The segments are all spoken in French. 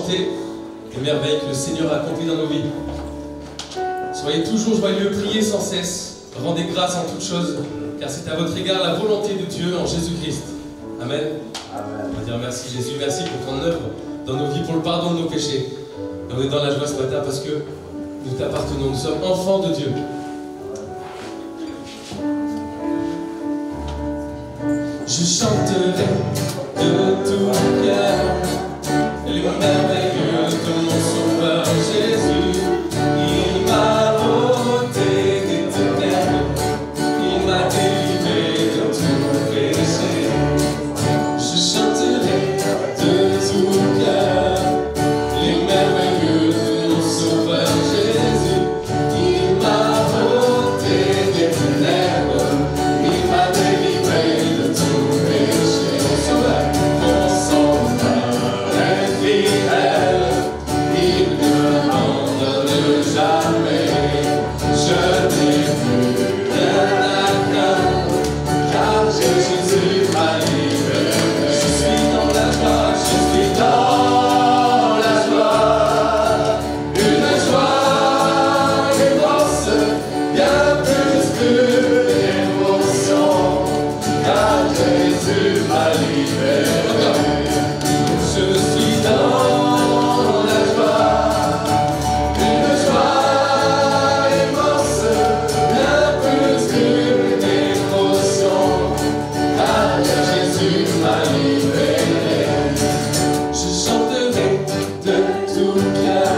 chanter les merveilles que le Seigneur a accomplies dans nos vies. Soyez toujours joyeux, priez sans cesse, rendez grâce en toutes choses, car c'est à votre égard la volonté de Dieu en Jésus-Christ. Amen. Amen. On va dire merci Jésus, merci pour ton œuvre dans nos vies, pour le pardon de nos péchés. Et on est dans la joie ce matin parce que nous t'appartenons, nous sommes enfants de Dieu. Je chanterai de tout cœur les merveilles de mon Sauveur Jésus. Il m'a ôté des ténèbres, il m'a délivré de tout péché. Je chanterai de tout cœur les merveilles de mon Sauveur Jésus. Il m'a ôté des ténèbres, il m'a délivré de tout péché. Mon Sauveur est fidèle, il ne m'abandonne jamais. Je n'ai plus rien à craindre, car Jésus m'a libéré. Je suis dans la joie, je suis dans la joie, une joie immense, bien plus qu'une émotion, car Jésus m'a libéré. Je suis dans la joie, une joie immense, bien plus qu'une émotion, car Jésus m'a libéré. Je chanterai de tout cœur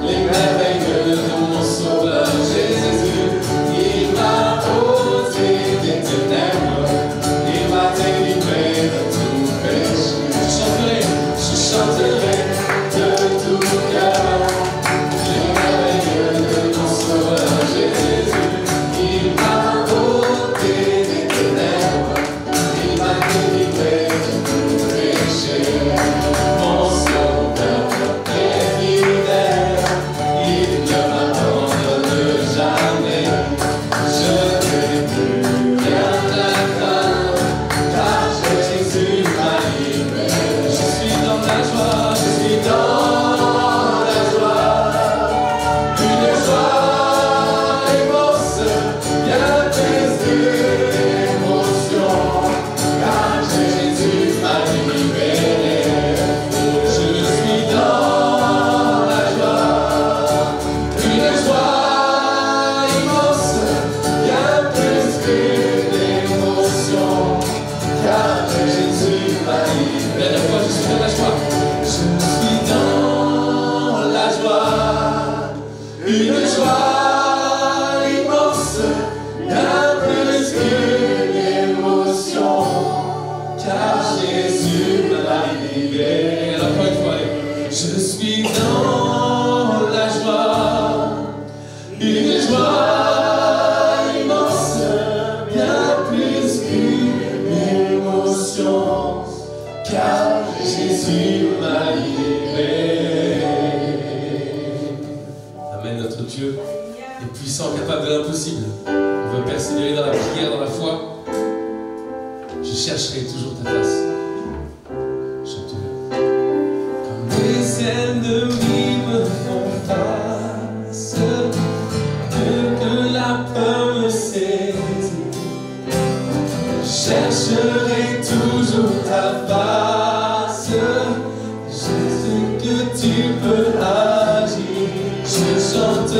les merveilles de mon Sauveur Jésus. Il m'a ôté des ténèbres, il m'a délivré de tout péché. Je chanterai de tout cœur les merveilles de mon Sauveur Jésus. Il m'a ôté des ténèbres, il m'a délivré de tout péché. Mon Sauveur est fidèle, il ne m'abandonne jamais. Je n'ai plus rien à craindre, car Jésus m'a libéré. Je suis dans la joie, je suis dans la joie, une joie immense, bien plus qu'une émotion, car Jésus m'a libéré. Je suis dans la joie, une joie immense, bien plus qu'une émotion, car Jésus m'a libéré. La dernière fois, je suis dans la joie. Je suis dans la joie, une joie immense, bien plus qu'une émotion, car Jésus m'a libéré. Alors encore une fois, allez. Je suis dans la joie, une joie immense, bien plus qu'une émotion, car Jésus m'a libéré. Amen. Notre Dieu est puissant, capable de l'impossible. On veut persévérer dans la prière, dans la foi. Je chercherai toujours ta face. Chantons. Quand les ennemis me font face, que la peur me saisit, je chercherai toujours ta face. Je sais que tu peux agir. Je chante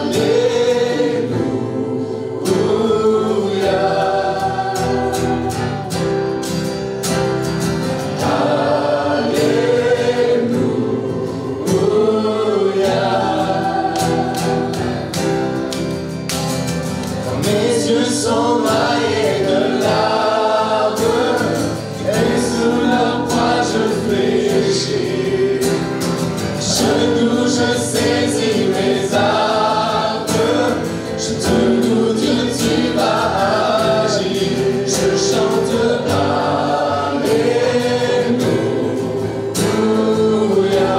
Alléluia. Quand mes yeux sont maillés de larmes et sous leur poids je fléchis, je saisis mes armes, je te loue Dieu, tu vas agir. Je chante Alléluia.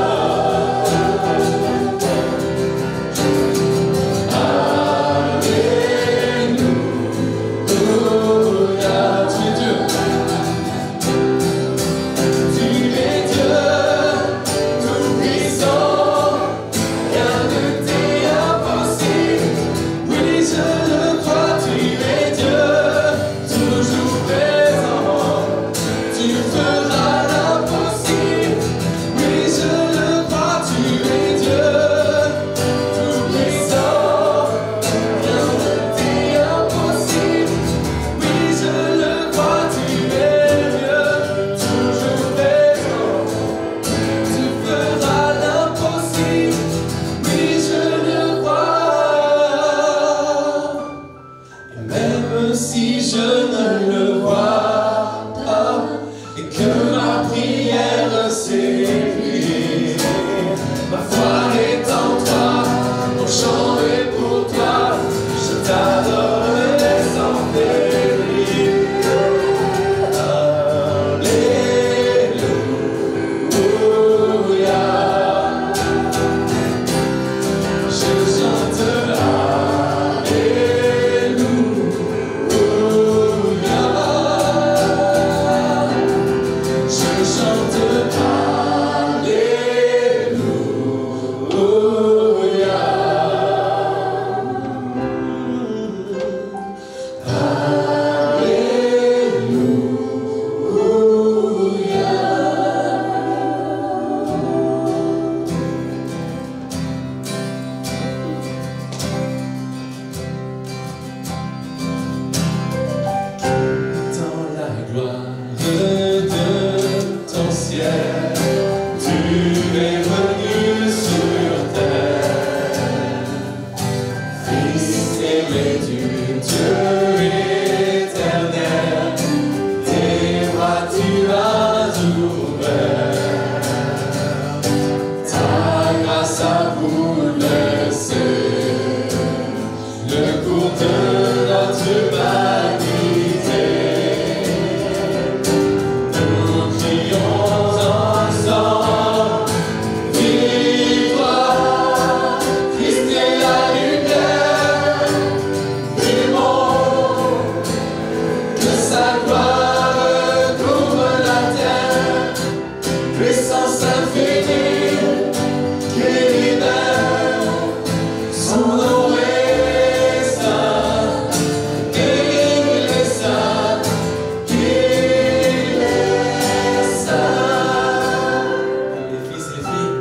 même si je ne le vois pas, et que ma prière s'épuise. Ma foi est en toi, mon chant est pour toi, je t'adorerai sans faiblir. Alléluia. Je chante Alléluia. Je chante dans la gloire de ton ciel, tu es venu sur terre. Fils aimé du Dieu éternel, tes bras tu as ouverts. Ta grâce a bouleversé le cours de notre humanité. Nous crions ensemble, victoire, Christ est la lumière du monde, que sa gloire couvre la terre, puissance infinie qui libère, son nom est saint, il est saint, il est saint. Les fils et les filles,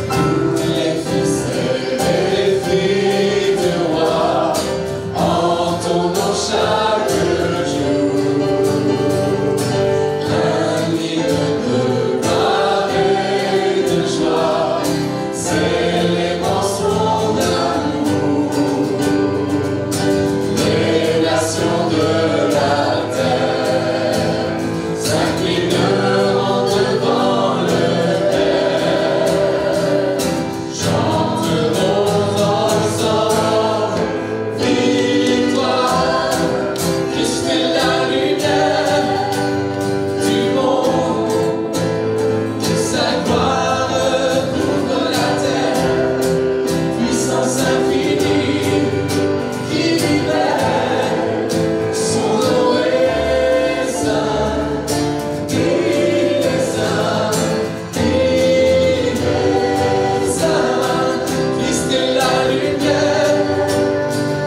tous les fils et les filles du roi entonnons chaque jour un hymne de gloire et de joie, célébrant son amour. Les nations de la terre s'inclineront devant le Père. Chanterons ensemble, victoire, Christ est la lumière du monde, que sa gloire couvre la terre, puissance infinie qui libère, son nom est saint, il est saint, il est saint. Christ est la lumière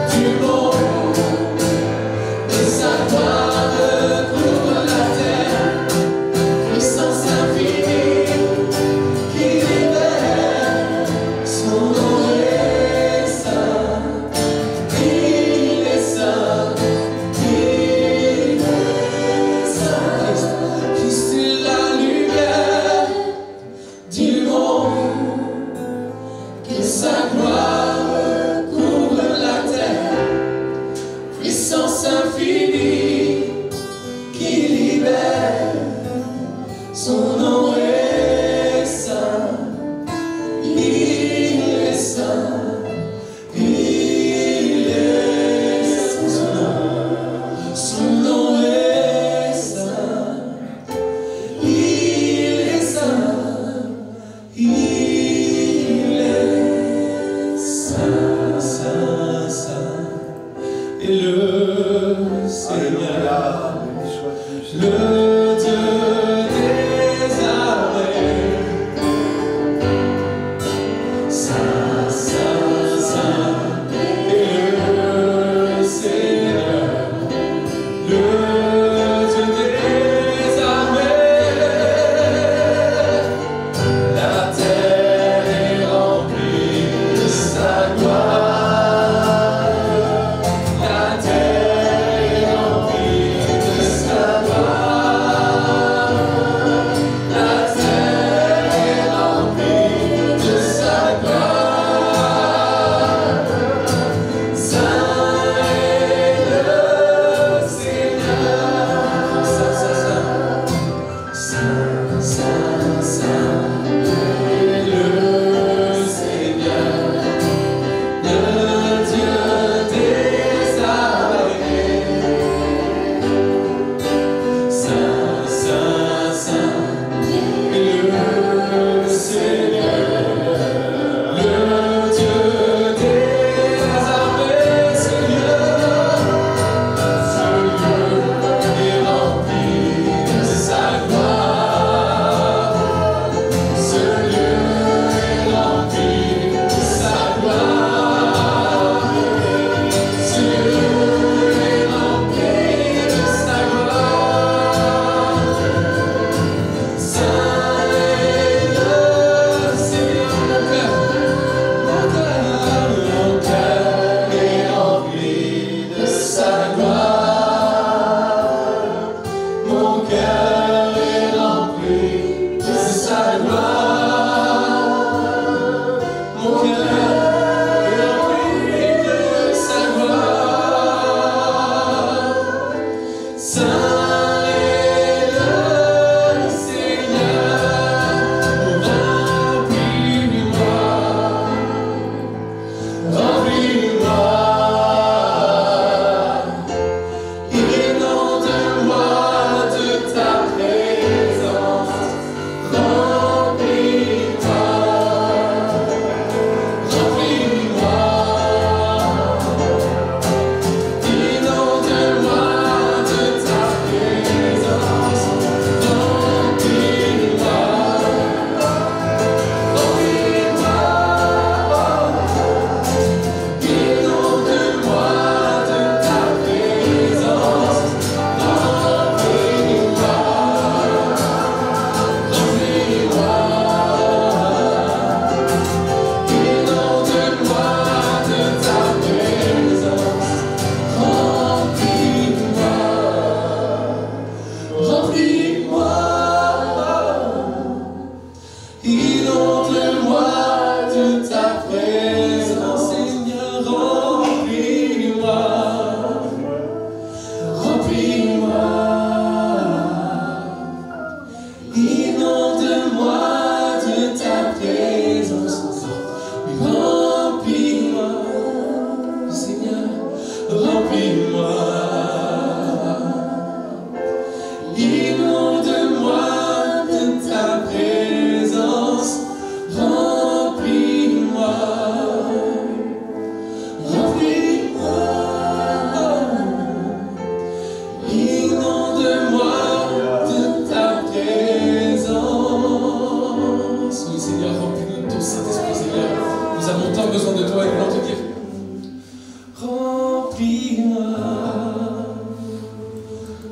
du monde, que sa gloire couvre la terre, puissance infinie qui libère, son nom est saint, il est saint, il est saint. Christ est la lumière du monde, que sa gloire couvre la terre, puissance infinie qui libère, son nom est saint, il est saint, il est saint. Son nom est saint, il est saint, il est saint, saint, saint. Et le Seigneur, le Dieu des armées, saint, saint, saint. Et le Seigneur, le Dieu des armées, la terre est remplie de sa gloire. La terre est remplie de sa gloire.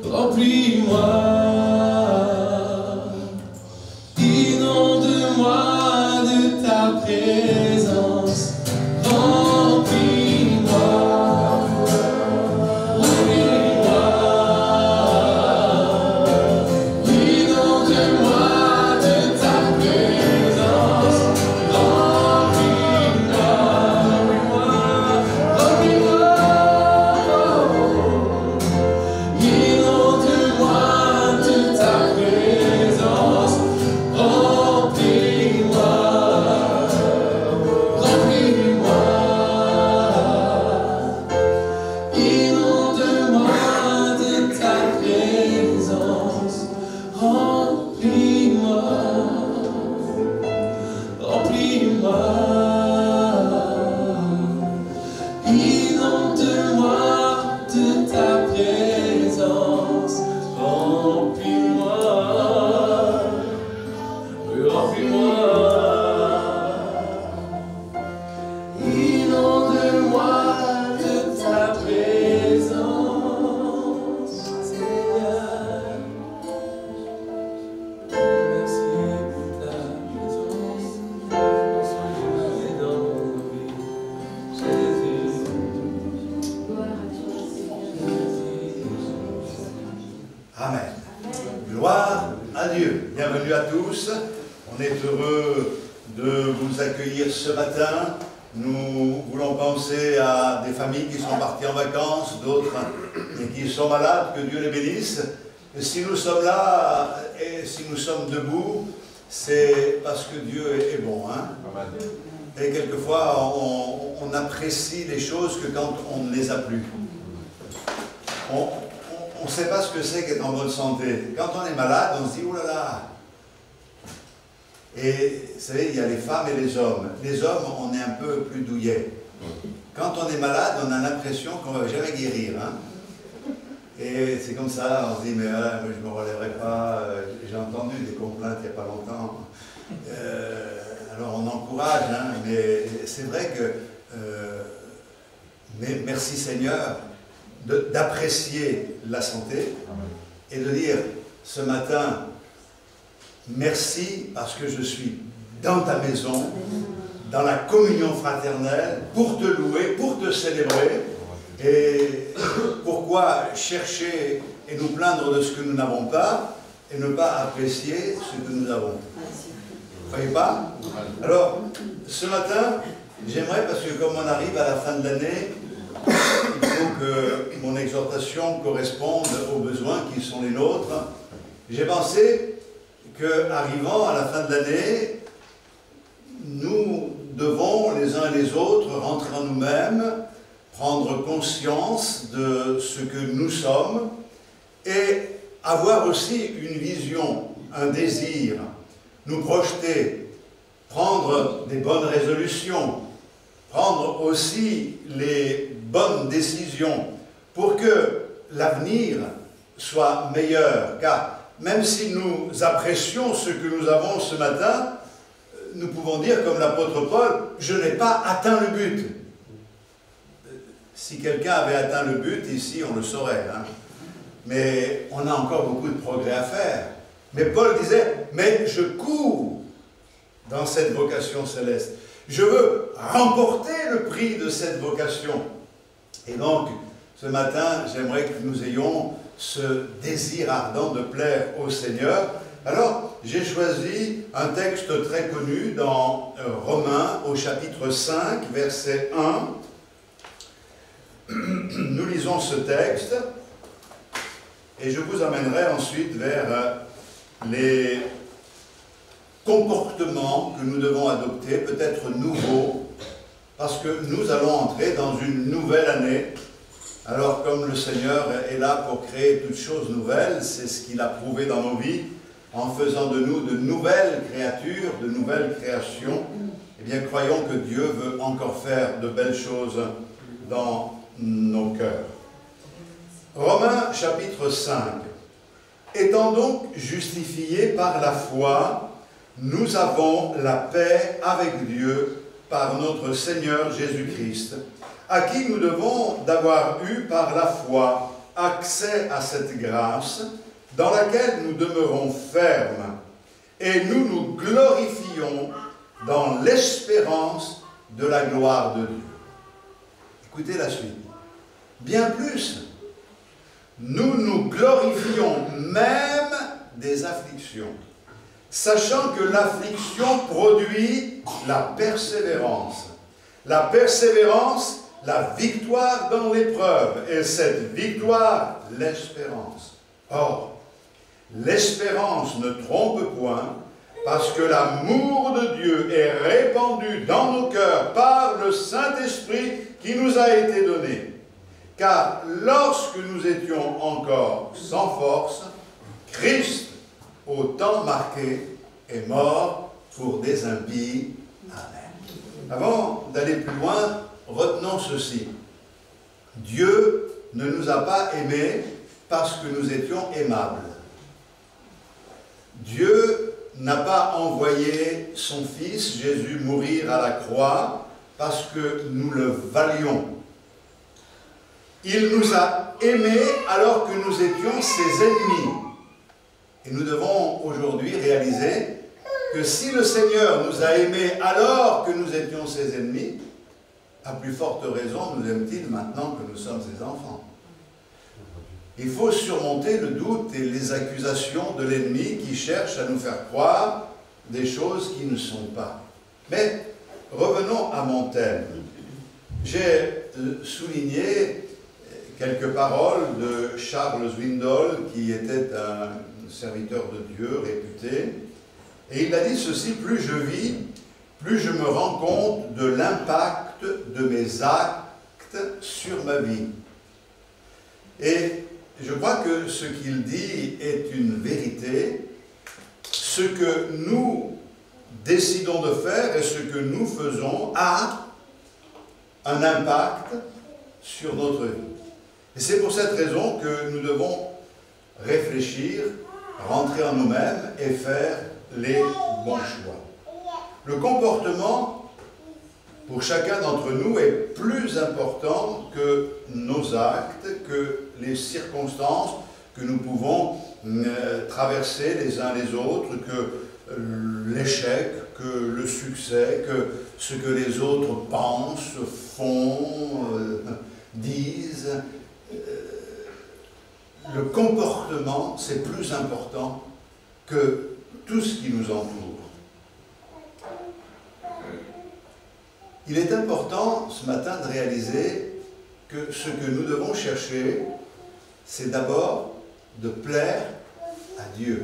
remplis-moi, inonde-moi de ta présence, remplis-moi, remplis-moi, inonde-moi de ta présence, remplis-moi, remplis-moi, inonde-moi de ta présence, remplis-moi, remplis-moi, inonde-moi de ta présence, remplis-moi, remplis-moi, inonde-moi de ta présence, remplis-moi, remplis-moi, inonde-moi de ta présence, Seigneur. Merci pour ta présence, sois dans nos vies, Jésus. Amen. Gloire à Dieu. Bienvenue à tous. On est heureux de vous accueillir ce matin. Nous voulons penser à des familles qui sont parties en vacances, d'autres qui sont malades, que Dieu les bénisse. Et si nous sommes là et si nous sommes debout, c'est parce que Dieu est bon. Hein? Et quelquefois, on apprécie les choses que quand on ne les a plus. On ne sait pas ce que c'est qu'être en bonne santé. Quand on est malade, on se dit, oh là là. Et vous savez, il y a les femmes et les hommes. Les hommes, on est un peu plus douillets. Quand on est malade, on a l'impression qu'on ne va jamais guérir. Hein? Et c'est comme ça, on se dit, mais voilà, moi, je ne me relèverai pas. J'ai entendu des complaintes il n'y a pas longtemps. Alors on encourage, hein, mais c'est vrai que, mais merci Seigneur, d'apprécier la santé et de dire ce matin, merci parce que je suis dans ta maison, dans la communion fraternelle, pour te louer, pour te célébrer. Et pourquoi chercher et nous plaindre de ce que nous n'avons pas et ne pas apprécier ce que nous avons? Vous ne croyez pas? Alors, ce matin, j'aimerais, parce que comme on arrive à la fin de l'année, il faut que mon exhortation corresponde aux besoins qui sont les nôtres. J'ai pensé qu'arrivant à la fin de l'année, nous devons les uns et les autres rentrer en nous-mêmes, prendre conscience de ce que nous sommes et avoir aussi une vision, un désir, nous projeter, prendre des bonnes résolutions, prendre aussi les bonnes décisions pour que l'avenir soit meilleur. Car même si nous apprécions ce que nous avons ce matin, nous pouvons dire comme l'apôtre Paul, je n'ai pas atteint le but. Si quelqu'un avait atteint le but, ici, on le saurait. Hein. Mais on a encore beaucoup de progrès à faire. Mais Paul disait, mais je cours dans cette vocation céleste. Je veux remporter le prix de cette vocation. Et donc, ce matin, j'aimerais que nous ayons ce désir ardent de plaire au Seigneur. Alors, j'ai choisi un texte très connu dans Romains, au chapitre 5, verset 1. Nous lisons ce texte et je vous amènerai ensuite vers les comportements que nous devons adopter, peut-être nouveaux, parce que nous allons entrer dans une nouvelle année. Alors comme le Seigneur est là pour créer toutes choses nouvelles, c'est ce qu'il a prouvé dans nos vies, en faisant de nous de nouvelles créatures, de nouvelles créations, eh bien croyons que Dieu veut encore faire de belles choses dans nos cœurs. Romains chapitre 5. Étant donc justifiés par la foi, nous avons la paix avec Dieu par notre Seigneur Jésus-Christ, à qui nous devons d'avoir eu par la foi accès à cette grâce dans laquelle nous demeurons fermes et nous nous glorifions dans l'espérance de la gloire de Dieu. Écoutez la suite. Bien plus, nous nous glorifions même des afflictions, sachant que l'affliction produit la persévérance. La persévérance, la victoire dans l'épreuve, et cette victoire, l'espérance. Or, l'espérance ne trompe point, parce que l'amour de Dieu est répandu dans nos cœurs par le Saint-Esprit qui nous a été donné. Car lorsque nous étions encore sans force, Christ, au temps marqué, est mort pour des impies. Amen. Avant d'aller plus loin, retenons ceci. Dieu ne nous a pas aimés parce que nous étions aimables. Dieu n'a pas envoyé son Fils, Jésus, mourir à la croix parce que nous le valions. Il nous a aimés alors que nous étions ses ennemis. Et nous devons aujourd'hui réaliser que si le Seigneur nous a aimés alors que nous étions ses ennemis, à plus forte raison nous aime-t-il maintenant que nous sommes ses enfants. Il faut surmonter le doute et les accusations de l'ennemi qui cherche à nous faire croire des choses qui ne sont pas. Mais revenons à mon thème. J'ai souligné quelques paroles de Charles Swindoll, qui était un serviteur de Dieu réputé. Et il a dit ceci: plus je vis, plus je me rends compte de l'impact de mes actes sur ma vie. Et je crois que ce qu'il dit est une vérité. Ce que nous décidons de faire et ce que nous faisons a un impact sur notre vie. Et c'est pour cette raison que nous devons réfléchir, rentrer en nous-mêmes et faire les bons choix. Le comportement, pour chacun d'entre nous, est plus important que nos actes, que les circonstances que nous pouvons traverser les uns les autres, que l'échec, que le succès, que ce que les autres pensent, font, disent. Le comportement, c'est plus important que tout ce qui nous entoure. Il est important ce matin de réaliser que ce que nous devons chercher, c'est d'abord de plaire à Dieu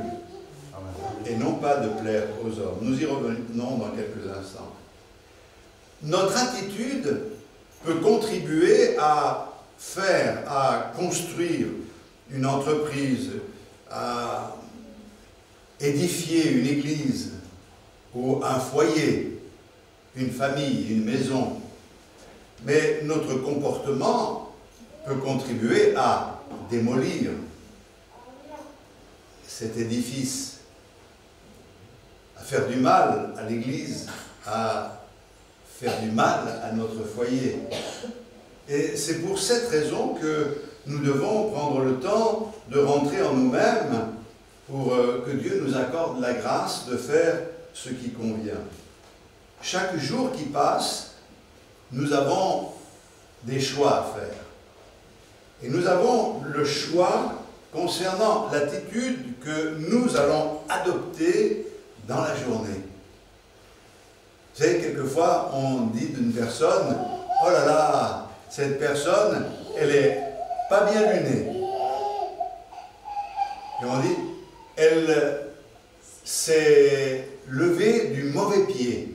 et non pas de plaire aux hommes. Nous y revenons dans quelques instants. Notre attitude peut contribuer à construire une entreprise, à édifier une église ou un foyer, une famille, une maison. Mais notre comportement peut contribuer à démolir cet édifice, à faire du mal à l'église, à faire du mal à notre foyer. Et c'est pour cette raison que nous devons prendre le temps de rentrer en nous-mêmes pour que Dieu nous accorde la grâce de faire ce qui convient. Chaque jour qui passe, nous avons des choix à faire. Et nous avons le choix concernant l'attitude que nous allons adopter dans la journée. Vous savez, quelquefois, on dit d'une personne, « Oh là là, cette personne, elle est pas bien lunée. » Et on dit, « Elle s'est levée du mauvais pied. »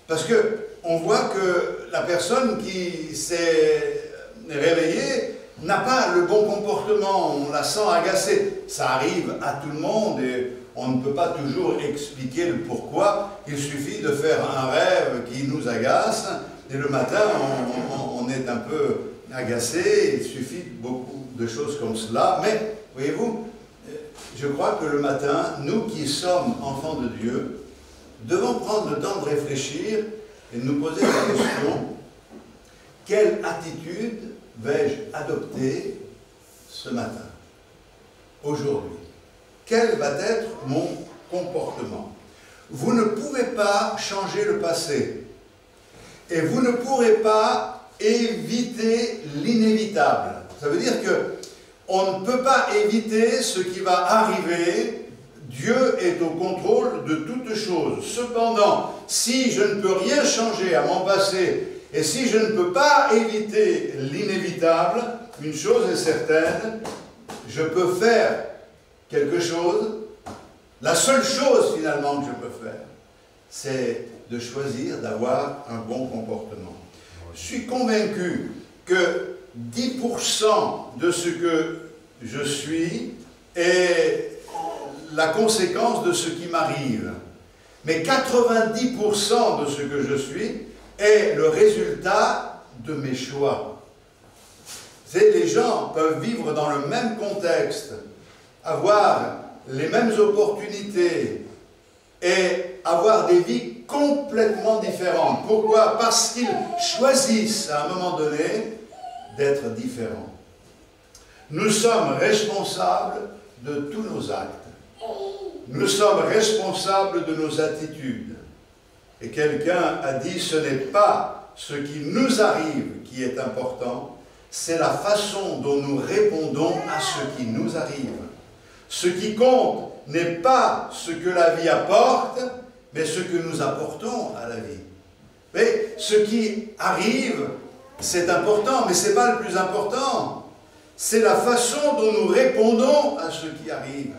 Parce qu'on voit que la personne qui s'est réveillée n'a pas le bon comportement, on la sent agacée. Ça arrive à tout le monde et on ne peut pas toujours expliquer le pourquoi. Il suffit de faire un rêve qui nous agace et le matin on est un peu agacé. Il suffit de beaucoup de choses comme cela. Mais, voyez-vous, je crois que le matin, nous qui sommes enfants de Dieu, devons prendre le temps de réfléchir et de nous poser la question: quelle attitude vais-je adopter ce matin, aujourd'hui? Quel va être mon comportement? Vous ne pouvez pas changer le passé. Et vous ne pourrez pas éviter l'inévitable. Ça veut dire que on ne peut pas éviter ce qui va arriver. Dieu est au contrôle de toutes choses. Cependant, si je ne peux rien changer à mon passé, et si je ne peux pas éviter l'inévitable, une chose est certaine, je peux faire quelque chose. La seule chose finalement que je peux faire, c'est de choisir d'avoir un bon comportement. Je suis convaincu que 10% de ce que je suis est la conséquence de ce qui m'arrive. Mais 90% de ce que je suis est le résultat de mes choix. Les gens peuvent vivre dans le même contexte, avoir les mêmes opportunités et avoir des vies complètement différentes. Pourquoi? Parce qu'ils choisissent à un moment donné d'être différents. Nous sommes responsables de tous nos actes. Nous sommes responsables de nos attitudes. Et quelqu'un a dit, ce n'est pas ce qui nous arrive qui est important, c'est la façon dont nous répondons à ce qui nous arrive. Ce qui compte n'est pas ce que la vie apporte, mais ce que nous apportons à la vie. Mais ce qui arrive, c'est important, mais ce n'est pas le plus important. C'est la façon dont nous répondons à ce qui arrive.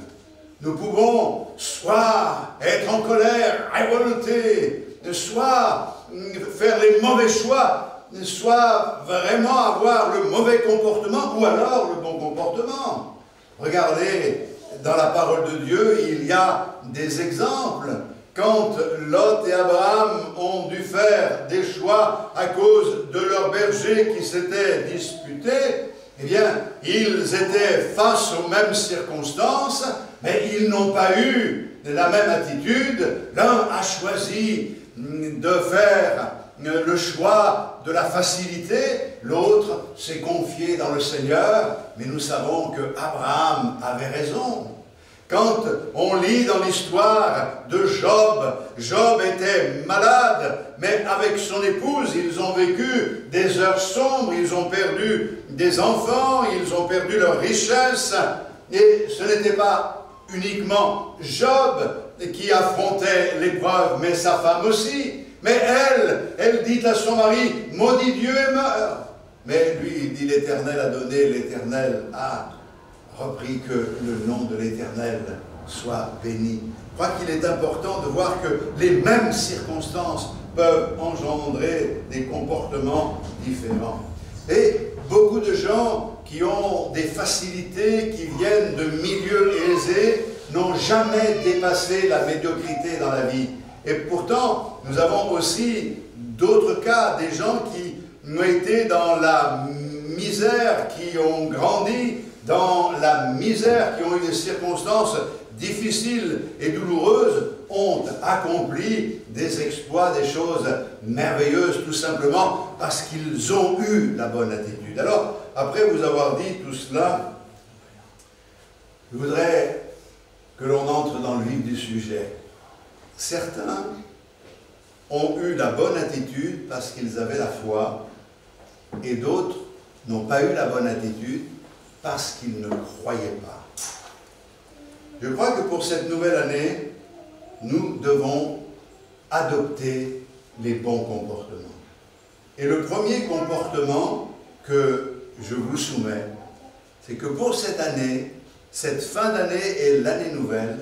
Nous pouvons soit être en colère, révolter, soit faire les mauvais choix, soit vraiment avoir le mauvais comportement, ou alors le bon comportement. Regardez, dans la parole de Dieu, il y a des exemples. Quand Lot et Abraham ont dû faire des choix à cause de leurs bergers qui s'étaient disputés, eh bien, ils étaient face aux mêmes circonstances, mais ils n'ont pas eu la même attitude. L'un a choisi de faire le choix de la facilité, l'autre s'est confié dans le Seigneur, mais nous savons que Abraham avait raison. Quand on lit dans l'histoire de Job, Job était malade, mais avec son épouse, ils ont vécu des heures sombres, ils ont perdu des enfants, ils ont perdu leur richesse, et ce n'était pas uniquement Job qui affrontait l'épreuve, mais sa femme aussi. Mais elle dit à son mari, maudit Dieu et meurt. Mais lui, il dit, l'Éternel a donné, l'Éternel a repris, que le nom de l'Éternel soit béni. Je crois qu'il est important de voir que les mêmes circonstances peuvent engendrer des comportements différents. Et beaucoup de gens qui ont des facilités, qui viennent de milieux aisés, n'ont jamais dépassé la médiocrité dans la vie. Et pourtant, nous avons aussi d'autres cas, des gens qui ont été dans la misère, qui ont grandi dans la misère, qui ont eu des circonstances difficiles et douloureuses, ont accompli des exploits, des choses merveilleuses, tout simplement parce qu'ils ont eu la bonne attitude. Alors, après vous avoir dit tout cela, je voudrais que l'on entre dans le vif du sujet. Certains ont eu la bonne attitude parce qu'ils avaient la foi, et d'autres n'ont pas eu la bonne attitude parce qu'ils ne croyaient pas. Je crois que pour cette nouvelle année, nous devons adopter les bons comportements. Et le premier comportement que je vous soumets, c'est que pour cette année, cette fin d'année et l'année nouvelle,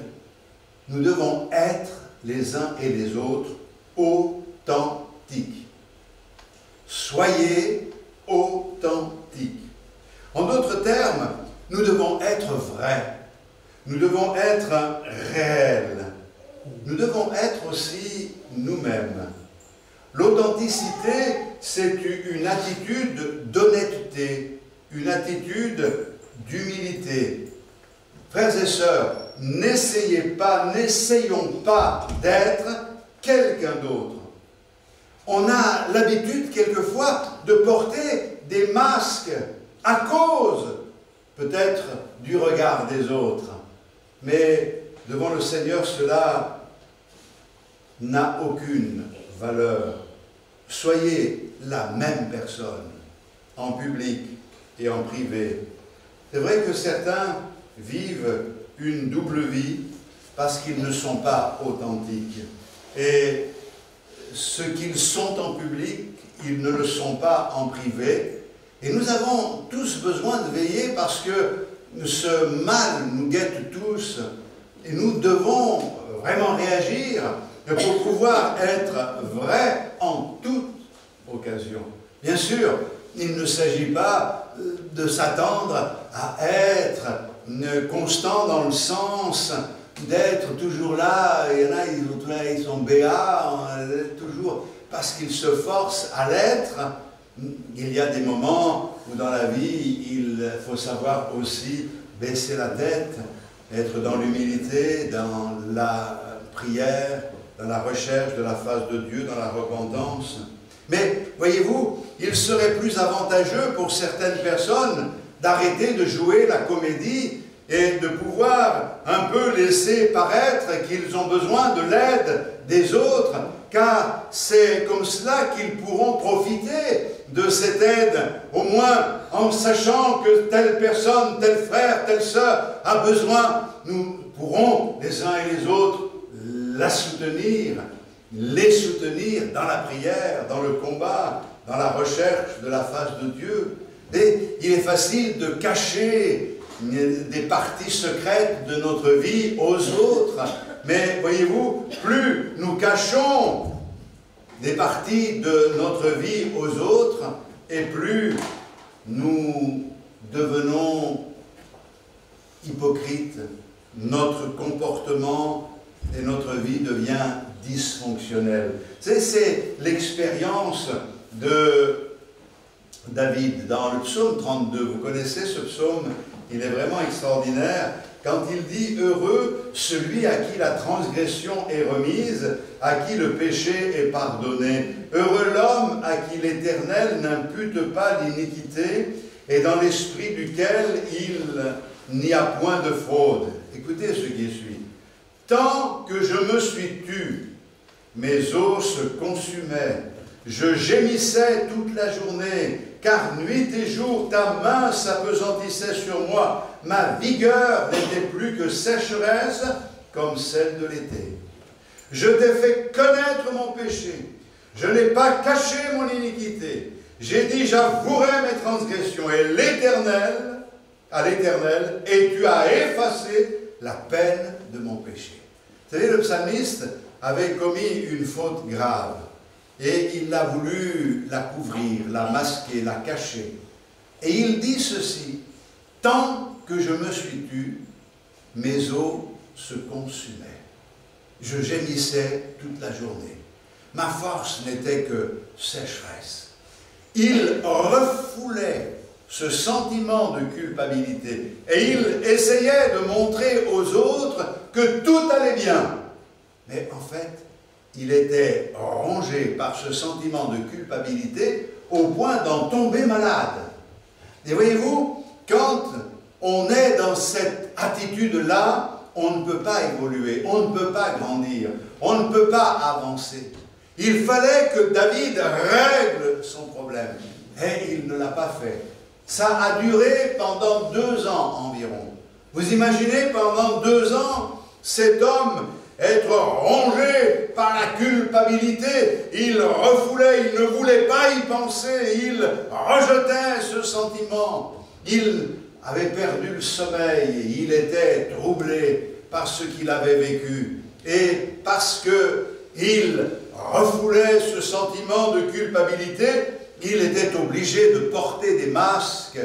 nous devons être les uns et les autres authentiques. Soyez authentiques. En d'autres termes, nous devons être vrais. Nous devons être réels. Nous devons être aussi nous-mêmes. L'authenticité, c'est une attitude d'honnêteté, une attitude d'humilité. Frères et sœurs, n'essayons pas d'être quelqu'un d'autre. On a l'habitude quelquefois de porter des masques à cause peut-être du regard des autres. Mais devant le Seigneur, cela n'a aucune valeur. Soyez la même personne, en public et en privé. C'est vrai que certains vivent une double vie parce qu'ils ne sont pas authentiques. Et ce qu'ils sont en public, ils ne le sont pas en privé. Et nous avons tous besoin de veiller parce que ce mal nous guette tous. Et nous devons vraiment réagir pour pouvoir être vrais en toute occasion. Bien sûr, il ne s'agit pas de s'attendre à être constant dans le sens d'être toujours là. Il y en a, ils sont béats, toujours parce qu'ils se forcent à l'être. Il y a des moments où dans la vie, il faut savoir aussi baisser la tête, être dans l'humilité, dans la prière, dans la recherche de la face de Dieu, dans la repentance. Mais, voyez-vous, il serait plus avantageux pour certaines personnes d'arrêter de jouer la comédie et de pouvoir un peu laisser paraître qu'ils ont besoin de l'aide des autres, car c'est comme cela qu'ils pourront profiter de cette aide, au moins en sachant que telle personne, tel frère, telle sœur a besoin. Nous pourrons, les uns et les autres, la soutenir, les soutenir dans la prière, dans le combat, dans la recherche de la face de Dieu. Et il est facile de cacher des parties secrètes de notre vie aux autres. Mais voyez-vous, plus nous cachons des parties de notre vie aux autres, et plus nous devenons hypocrites. Notre comportement et notre vie devient dysfonctionnel. C'est l'expérience de David dans le psaume 32. Vous connaissez ce psaume, il est vraiment extraordinaire. Quand il dit « Heureux celui à qui la transgression est remise, à qui le péché est pardonné. Heureux l'homme à qui l'Éternel n'impute pas l'iniquité et dans l'esprit duquel il n'y a point de fraude. » Écoutez ce qui suit. « Tant que je me suis tu, mes os se consumaient. Je gémissais toute la journée, car nuit et jour ta main s'apesantissait sur moi. Ma vigueur n'était plus que sécheresse, comme celle de l'été. Je t'ai fait connaître mon péché. Je n'ai pas caché mon iniquité. J'ai dit, j'avouerai mes transgressions. Et à l'Éternel, et tu as effacé la peine de mon péché. Vous savez, le psalmiste avait commis une faute grave. Et il a voulu la couvrir, la masquer, la cacher. Et il dit ceci, « Tant que je me suis tu, mes os se consumaient. Je gémissais toute la journée. Ma force n'était que sécheresse. » Il refoulait ce sentiment de culpabilité. Et il essayait de montrer aux autres que tout allait bien. Mais en fait, il était rongé par ce sentiment de culpabilité au point d'en tomber malade. Et voyez-vous, quand on est dans cette attitude-là, on ne peut pas évoluer, on ne peut pas grandir, on ne peut pas avancer. Il fallait que David règle son problème. Et il ne l'a pas fait. Ça a duré pendant 2 ans environ. Vous imaginez pendant 2 ans, cet homme être rongé par la culpabilité, il refoulait, il ne voulait pas y penser, il rejetait ce sentiment. Il avait perdu le sommeil, il était troublé par ce qu'il avait vécu. Et parce qu'il refoulait ce sentiment de culpabilité, il était obligé de porter des masques.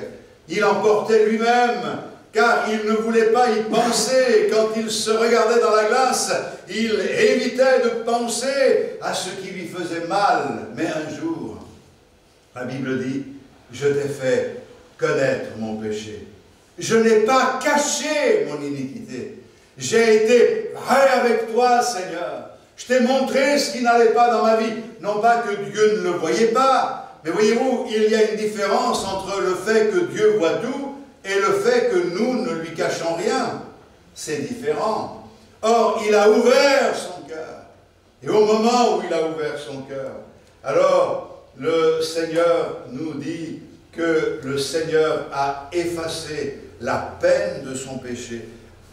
Il en portait lui-même, car il ne voulait pas y penser. Quand il se regardait dans la glace, il évitait de penser à ce qui lui faisait mal. Mais un jour, la Bible dit, « Je t'ai fait connaître mon péché. Je n'ai pas caché mon iniquité. J'ai été vrai avec toi, Seigneur. Je t'ai montré ce qui n'allait pas dans ma vie. Non pas que Dieu ne le voyait pas, Mais voyez-vous, il y a une différence entre le fait que Dieu voit tout et le fait que nous ne lui cachons rien. C'est différent. Or, il a ouvert son cœur. Et au moment où il a ouvert son cœur, alors le Seigneur nous dit que le Seigneur a effacé la peine de son péché.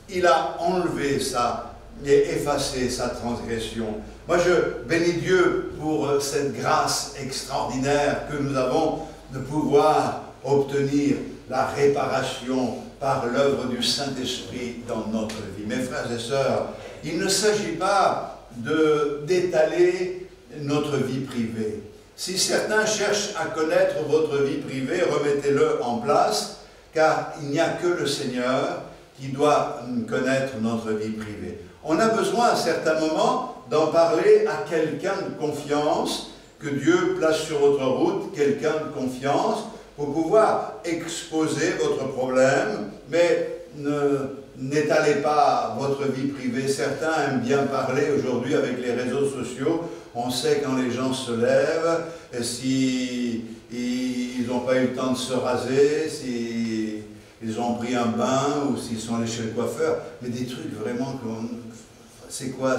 Il a enlevé ça et effacé sa transgression. Moi, je bénis Dieu pour cette grâce extraordinaire que nous avons de pouvoir obtenir la réparation par l'œuvre du Saint-Esprit dans notre vie. Mes frères et sœurs, il ne s'agit pas d'étaler notre vie privée. Si certains cherchent à connaître votre vie privée, remettez-le en place, car il n'y a que le Seigneur qui doit connaître notre vie privée. On a besoin à certains moments d'en parler à quelqu'un de confiance, que Dieu place sur votre route, quelqu'un de confiance, pour pouvoir exposer votre problème, mais n'étalez pas votre vie privée. Certains aiment bien parler aujourd'hui avec les réseaux sociaux. On sait quand les gens se lèvent, si ils n'ont pas eu le temps de se raser, si ils ont pris un bain ou s'ils sont allés chez le coiffeur. Mais des trucs vraiment comme... C'est quoi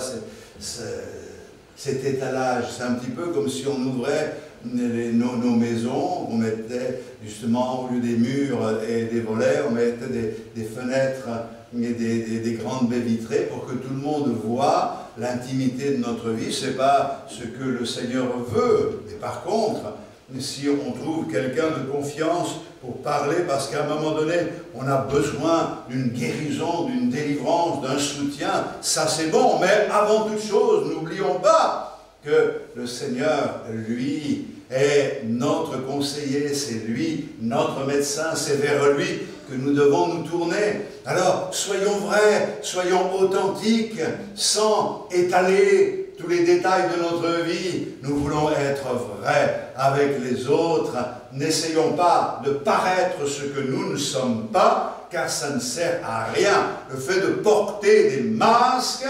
cet étalage? C'est un petit peu comme si on ouvrait nos maisons, on mettait justement au lieu des murs et des volets, on mettait des fenêtres et des grandes baies vitrées pour que tout le monde voit l'intimité de notre vie. Ce n'est pas ce que le Seigneur veut. Mais par contre, si on trouve quelqu'un de confiance pour parler, parce qu'à un moment donné, on a besoin d'une guérison, d'une délivrance, d'un soutien, ça c'est bon. Mais avant toute chose, n'oublions pas que le Seigneur, lui, est notre conseiller, c'est lui, notre médecin, c'est vers lui que nous devons nous tourner. Alors, soyons vrais, soyons authentiques, sans étaler tous les détails de notre vie. Nous voulons être vrais avec les autres. N'essayons pas de paraître ce que nous ne sommes pas, car ça ne sert à rien. Le fait de porter des masques,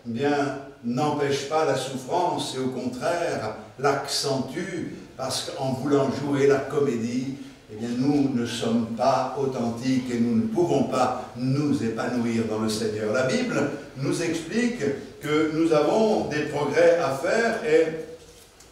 eh bien, n'empêche pas la souffrance et au contraire l'accentue, parce qu'en voulant jouer la comédie, eh bien, nous ne sommes pas authentiques et nous ne pouvons pas nous épanouir dans le Seigneur. La Bible nous explique que nous avons des progrès à faire et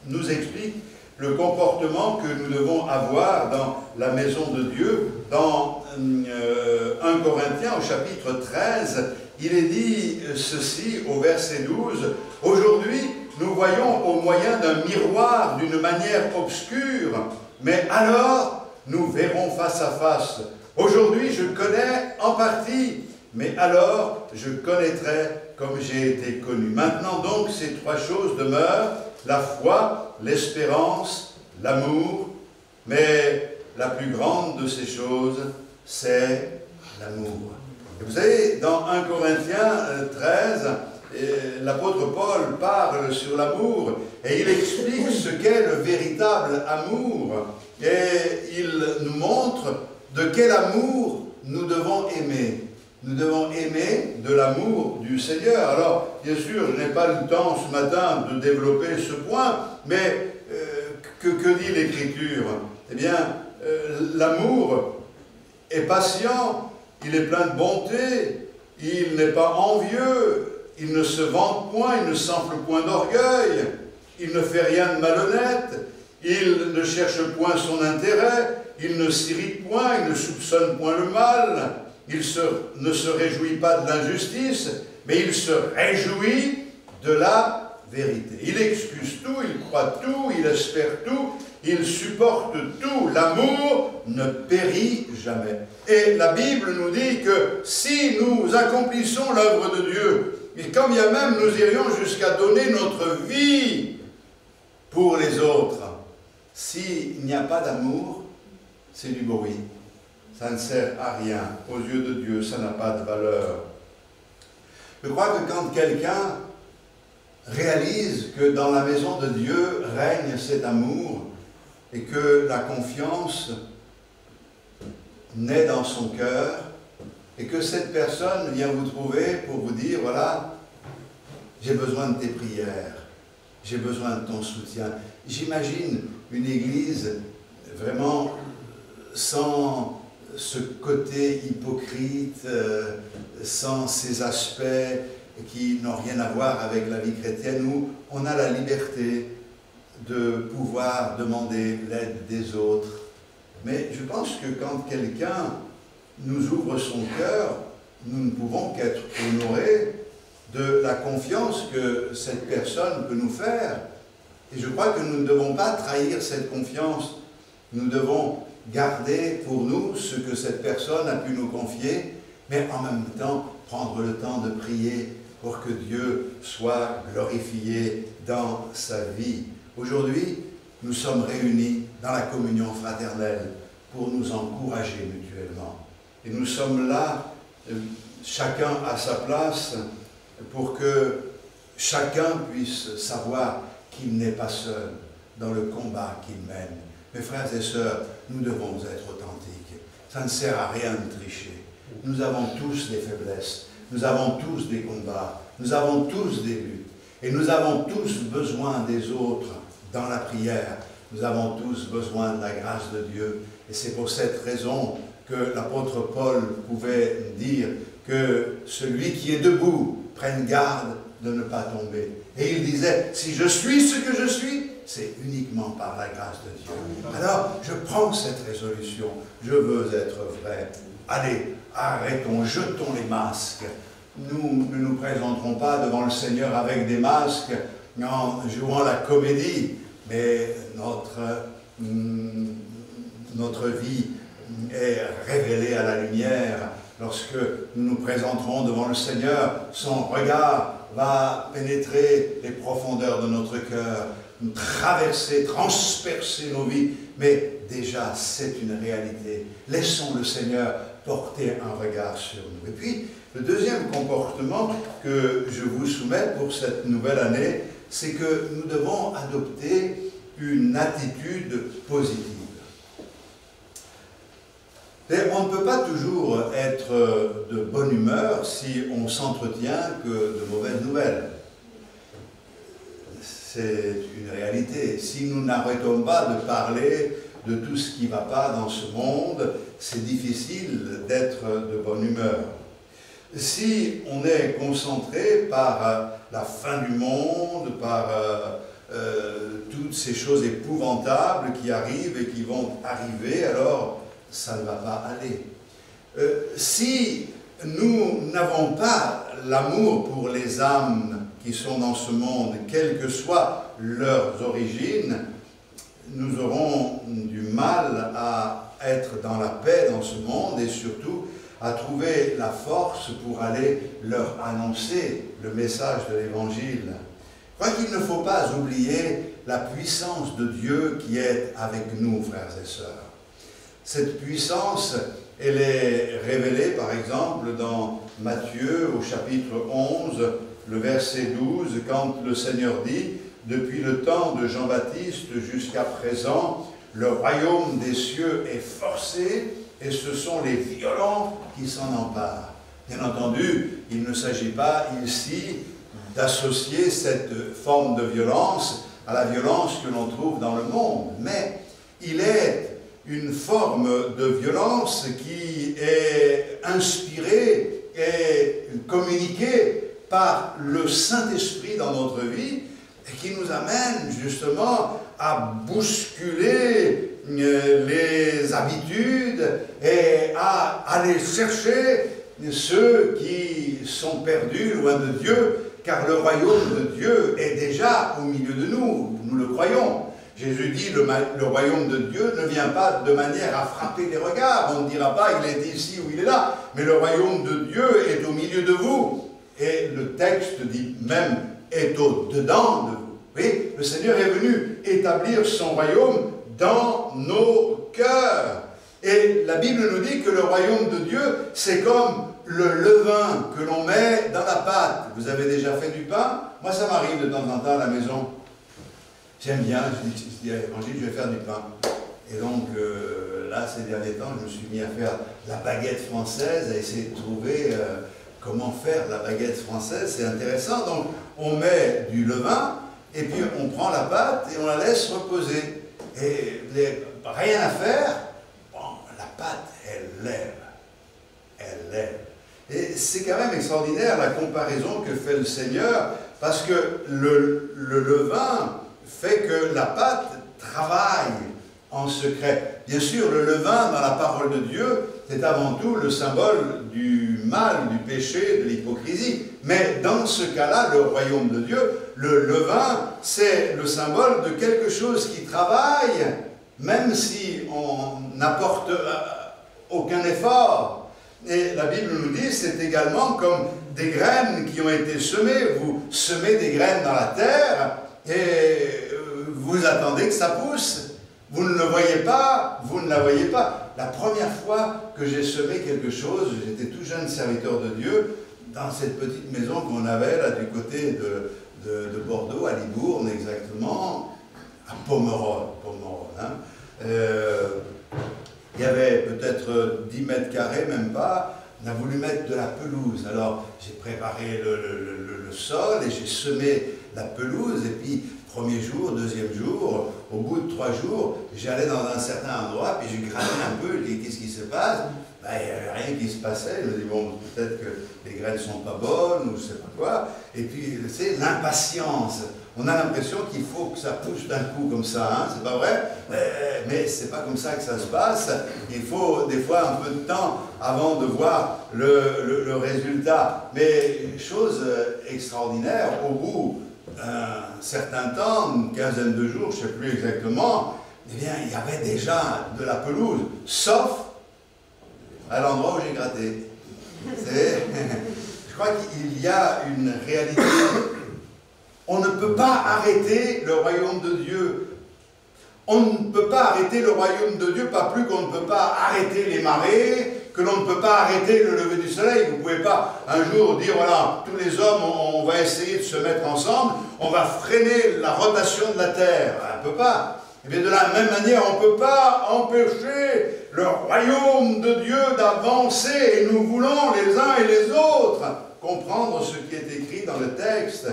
nous explique le comportement que nous devons avoir dans la maison de Dieu. Dans 1 Corinthiens au chapitre 13, il est dit ceci au verset 12, « Aujourd'hui, nous voyons au moyen d'un miroir d'une manière obscure, mais alors nous verrons face à face. Aujourd'hui, je connais en partie, mais alors je connaîtrai comme j'ai été connu. Maintenant donc, ces trois choses demeurent, la foi, l'espérance, l'amour, mais la plus grande de ces choses, c'est l'amour. » Vous savez, dans 1 Corinthiens 13, l'apôtre Paul parle sur l'amour et il explique ce qu'est le véritable amour. Et il nous montre de quel amour nous devons aimer. Nous devons aimer de l'amour du Seigneur. Alors, bien sûr, je n'ai pas le temps ce matin de développer ce point, mais que dit l'Écriture? Eh bien, l'amour est patient, il est plein de bonté, il n'est pas envieux, il ne se vante point, il ne s'enfle point d'orgueil, il ne fait rien de malhonnête, il ne cherche point son intérêt, il ne s'irrite point, il ne soupçonne point le mal, il ne se réjouit pas de l'injustice, mais il se réjouit de la vérité. Il excuse tout, il croit tout, il espère tout, il supporte tout. L'amour ne périt jamais. Et la Bible nous dit que si nous accomplissons l'œuvre de Dieu, et quand bien même nous irions jusqu'à donner notre vie pour les autres, s'il n'y a pas d'amour, c'est du bruit. Ça ne sert à rien. Aux yeux de Dieu, ça n'a pas de valeur. Je crois que quand quelqu'un réalise que dans la maison de Dieu règne cet amour et que la confiance naît dans son cœur et que cette personne vient vous trouver pour vous dire, voilà, j'ai besoin de tes prières, j'ai besoin de ton soutien. J'imagine une église vraiment sans ce côté hypocrite, sans ces aspects qui n'ont rien à voir avec la vie chrétienne, où on a la liberté de pouvoir demander l'aide des autres. Mais je pense que quand quelqu'un nous ouvre son cœur, nous ne pouvons qu'être honorés de la confiance que cette personne peut nous faire. Et je crois que nous ne devons pas trahir cette confiance. Nous devons garder pour nous ce que cette personne a pu nous confier, mais en même temps prendre le temps de prier pour que Dieu soit glorifié dans sa vie. Aujourd'hui, nous sommes réunis dans la communion fraternelle pour nous encourager mutuellement. Et nous sommes là, chacun à sa place, pour que chacun puisse savoir qu'il n'est pas seul dans le combat qu'il mène. Mes frères et sœurs, nous devons être authentiques. Ça ne sert à rien de tricher. Nous avons tous des faiblesses, nous avons tous des combats, nous avons tous des luttes. Et nous avons tous besoin des autres dans la prière. Nous avons tous besoin de la grâce de Dieu. Et c'est pour cette raison que l'apôtre Paul pouvait dire que celui qui est debout prenne garde de ne pas tomber. Et il disait, si je suis ce que je suis, c'est uniquement par la grâce de Dieu. Alors, je prends cette résolution. Je veux être vrai. Allez, arrêtons, jetons les masques. Nous ne nous présenterons pas devant le Seigneur avec des masques en jouant la comédie, mais notre vie est révélée à la lumière. Lorsque nous nous présenterons devant le Seigneur, son regard va pénétrer les profondeurs de notre cœur, traverser, transpercer nos vies. Mais déjà, c'est une réalité. Laissons le Seigneur porter un regard sur nous. Et puis, le deuxième comportement que je vous soumets pour cette nouvelle année, c'est que nous devons adopter une attitude positive. Et on ne peut pas toujours être de bonne humeur si on s'entretient que de mauvaises nouvelles. C'est une réalité. Si nous n'arrêtons pas de parler de tout ce qui ne va pas dans ce monde, c'est difficile d'être de bonne humeur. Si on est concentré par la fin du monde, par toutes ces choses épouvantables qui arrivent et qui vont arriver, alors ça ne va pas aller. Si nous n'avons pas l'amour pour les âmes qui sont dans ce monde, quelles que soient leurs origines, nous aurons du mal à être dans la paix dans ce monde et surtout à trouver la force pour aller leur annoncer le message de l'Évangile. Je crois qu'il ne faut pas oublier la puissance de Dieu qui est avec nous, frères et sœurs. Cette puissance, elle est révélée par exemple dans Matthieu au chapitre 11, le verset 12, quand le Seigneur dit « Depuis le temps de Jean-Baptiste jusqu'à présent, le royaume des cieux est forcé et ce sont les violents qui s'en emparent. » Bien entendu, il ne s'agit pas ici d'associer cette forme de violence à la violence que l'on trouve dans le monde, mais il est une forme de violence qui est inspirée et communiquée par le Saint-Esprit dans notre vie et qui nous amène justement à bousculer les habitudes et à aller chercher ceux qui sont perdus loin de Dieu, car le royaume de Dieu est déjà au milieu de nous, nous le croyons. Jésus dit, le royaume de Dieu ne vient pas de manière à frapper les regards. On ne dira pas, il est ici ou il est là. Mais le royaume de Dieu est au milieu de vous. Et le texte dit même, est au-dedans de vous. Oui, le Seigneur est venu établir son royaume dans nos cœurs. Et la Bible nous dit que le royaume de Dieu, c'est comme le levain que l'on met dans la pâte. Vous avez déjà fait du pain? Moi, ça m'arrive de temps en temps à la maison. J'aime bien, je dis Angile, je vais faire du pain. Et donc, là, ces derniers temps, je me suis mis à faire la baguette française, à essayer de trouver comment faire la baguette française. C'est intéressant. Donc, on met du levain, et puis on prend la pâte et on la laisse reposer. et vous n'avez rien à faire, bon, la pâte, elle lève. Elle lève. Et c'est quand même extraordinaire la comparaison que fait le Seigneur, parce que le levain fait que la pâte travaille en secret. Bien sûr, le levain dans la parole de Dieu, c'est avant tout le symbole du mal, du péché, de l'hypocrisie. Mais dans ce cas-là, le royaume de Dieu, le levain, c'est le symbole de quelque chose qui travaille, même si on n'apporte aucun effort. Et la Bible nous dit, c'est également comme des graines qui ont été semées. Vous semez des graines dans la terre et vous attendez que ça pousse. Vous ne le voyez pas, vous ne la voyez pas. La première fois que j'ai semé quelque chose, j'étais tout jeune serviteur de Dieu, dans cette petite maison qu'on avait là du côté de Bordeaux, à Libourne exactement, à Pomerol. Hein. Il y avait peut-être 10 mètres carrés, même pas. On a voulu mettre de la pelouse. Alors j'ai préparé le sol et j'ai semé la pelouse. Et puis, premier jour, deuxième jour, au bout de 3 jours, j'allais dans un certain endroit, puis j'ai gratté un peu, je dis qu'est-ce qui se passe? Ben, il n'y avait rien qui se passait. Je me dis, bon, peut-être que les graines ne sont pas bonnes, ou je ne sais pas quoi. Et puis, c'est l'impatience. On a l'impression qu'il faut que ça pousse d'un coup comme ça, hein, c'est pas vrai? Mais c'est pas comme ça que ça se passe. Il faut des fois un peu de temps avant de voir le résultat. Mais chose extraordinaire, au bout d'un certain temps, une quinzaine de jours, je ne sais plus exactement, eh bien, il y avait déjà de la pelouse, sauf à l'endroit où j'ai gratté. Je crois qu'il y a une réalité. On ne peut pas arrêter le royaume de Dieu. On ne peut pas arrêter le royaume de Dieu, pas plus qu'on ne peut pas arrêter les marées, que l'on ne peut pas arrêter le lever du soleil. Vous ne pouvez pas un jour dire, voilà, tous les hommes, on va essayer de se mettre ensemble, on va freiner la rotation de la Terre. On ne peut pas. Et bien de la même manière, on ne peut pas empêcher le royaume de Dieu d'avancer. Et nous voulons les uns et les autres comprendre ce qui est écrit dans le texte.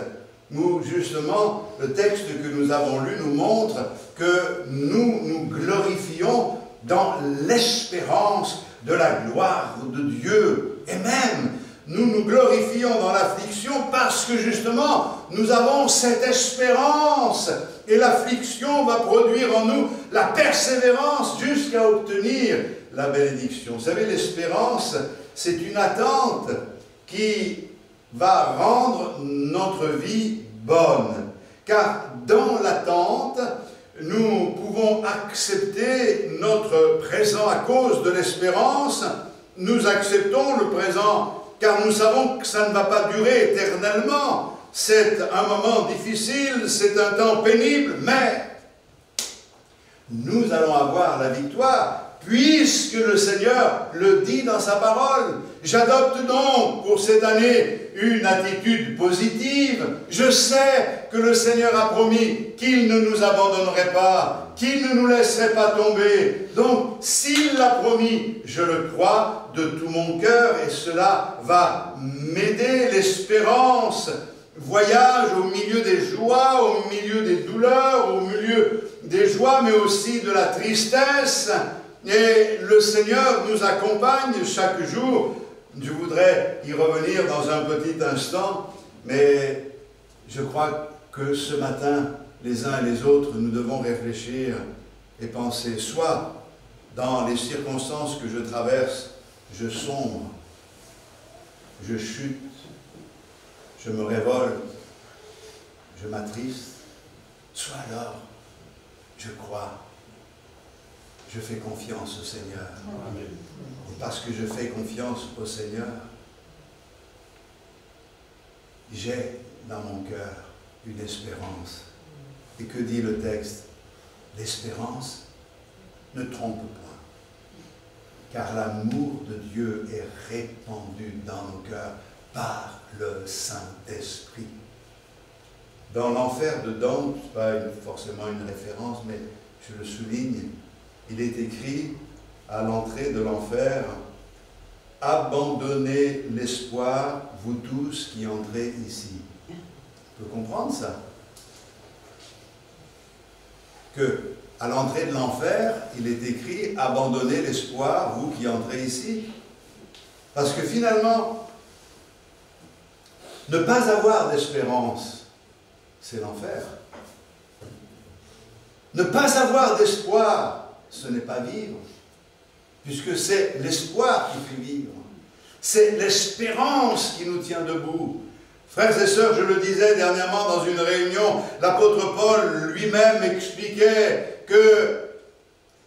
Nous, justement, le texte que nous avons lu nous montre que nous nous glorifions dans l'espérance de la gloire de Dieu. Et même, nous nous glorifions dans l'affliction parce que, justement, nous avons cette espérance. Et l'affliction va produire en nous la persévérance jusqu'à obtenir la bénédiction. Vous savez, l'espérance, c'est une attente qui va rendre notre vie bonne. Car dans l'attente, nous pouvons accepter notre présent à cause de l'espérance. Nous acceptons le présent car nous savons que ça ne va pas durer éternellement. C'est un moment difficile, c'est un temps pénible, mais nous allons avoir la victoire. Puisque le Seigneur le dit dans sa parole. J'adopte donc pour cette année une attitude positive. Je sais que le Seigneur a promis qu'il ne nous abandonnerait pas, qu'il ne nous laisserait pas tomber. Donc, s'il l'a promis, je le crois de tout mon cœur et cela va m'aider. L'espérance voyage au milieu des joies, au milieu des douleurs, au milieu des joies, mais aussi de la tristesse. Et le Seigneur nous accompagne chaque jour. Je voudrais y revenir dans un petit instant, mais je crois que ce matin, les uns et les autres, nous devons réfléchir et penser, soit dans les circonstances que je traverse, je sombre, je chute, je me révolte, je m'attriste, soit alors, je crois. Je fais confiance au Seigneur. Amen. Et parce que je fais confiance au Seigneur, j'ai dans mon cœur une espérance. Et que dit le texte? L'espérance ne trompe point, car l'amour de Dieu est répandu dans nos cœurs par le Saint-Esprit. Dans l'enfer de Dante, ce n'est pas forcément une référence, mais je le souligne, il est écrit à l'entrée de l'enfer, « Abandonnez l'espoir, vous tous qui entrez ici. » On peut comprendre ça? Que à l'entrée de l'enfer, il est écrit « Abandonnez l'espoir, vous qui entrez ici ». Parce que finalement, ne pas avoir d'espérance, c'est l'enfer. Ne pas avoir d'espoir, ce n'est pas vivre, puisque c'est l'espoir qui fait vivre. C'est l'espérance qui nous tient debout. Frères et sœurs, je le disais dernièrement dans une réunion, l'apôtre Paul lui-même expliquait que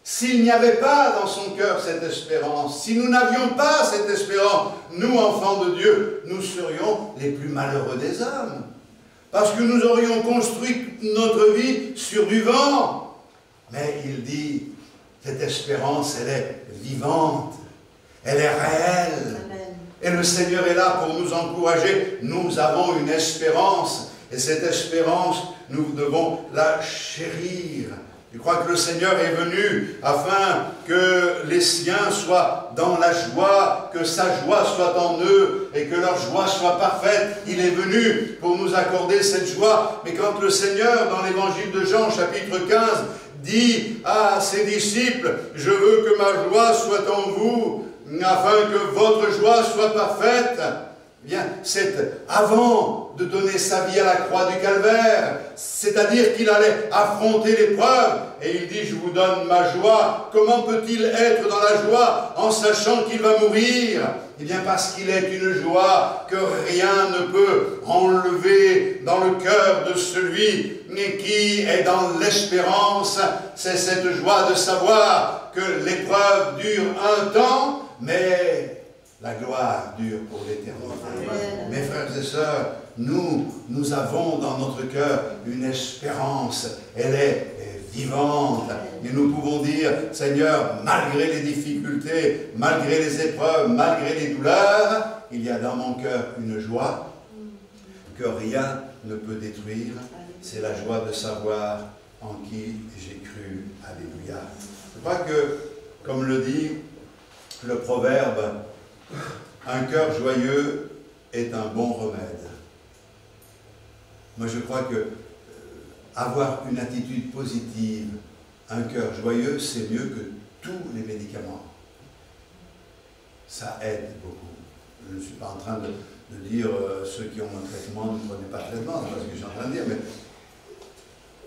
s'il n'y avait pas dans son cœur cette espérance, si nous n'avions pas cette espérance, nous, enfants de Dieu, nous serions les plus malheureux des hommes. Parce que nous aurions construit notre vie sur du vent. Mais il dit, cette espérance, elle est vivante, elle est réelle. Amen. Et le Seigneur est là pour nous encourager. Nous avons une espérance. Et cette espérance, nous devons la chérir. Je crois que le Seigneur est venu afin que les siens soient dans la joie, que sa joie soit en eux et que leur joie soit parfaite. Il est venu pour nous accorder cette joie. Mais quand le Seigneur, dans l'évangile de Jean, chapitre 15, dit à ses disciples, « Je veux que ma joie soit en vous, afin que votre joie soit parfaite. » Eh bien, c'est avant de donner sa vie à la croix du Calvaire, c'est-à-dire qu'il allait affronter l'épreuve, et il dit, je vous donne ma joie. Comment peut-il être dans la joie en sachant qu'il va mourir? Eh bien, parce qu'il est une joie que rien ne peut enlever dans le cœur de celui qui est dans l'espérance. C'est cette joie de savoir que l'épreuve dure un temps, mais la gloire dure pour l'éternité. Mes frères et sœurs, nous avons dans notre cœur une espérance. Elle est vivante. Et nous pouvons dire, Seigneur, malgré les difficultés, malgré les épreuves, malgré les douleurs, il y a dans mon cœur une joie que rien ne peut détruire. C'est la joie de savoir en qui j'ai cru. Alléluia. Je crois que, comme le dit le proverbe, un cœur joyeux est un bon remède. Moi, je crois que avoir une attitude positive, un cœur joyeux, c'est mieux que tous les médicaments. Ça aide beaucoup. Je ne suis pas en train de dire ceux qui ont un traitement ne prenez pas de traitement, c'est pas ce que je suis en train de dire, mais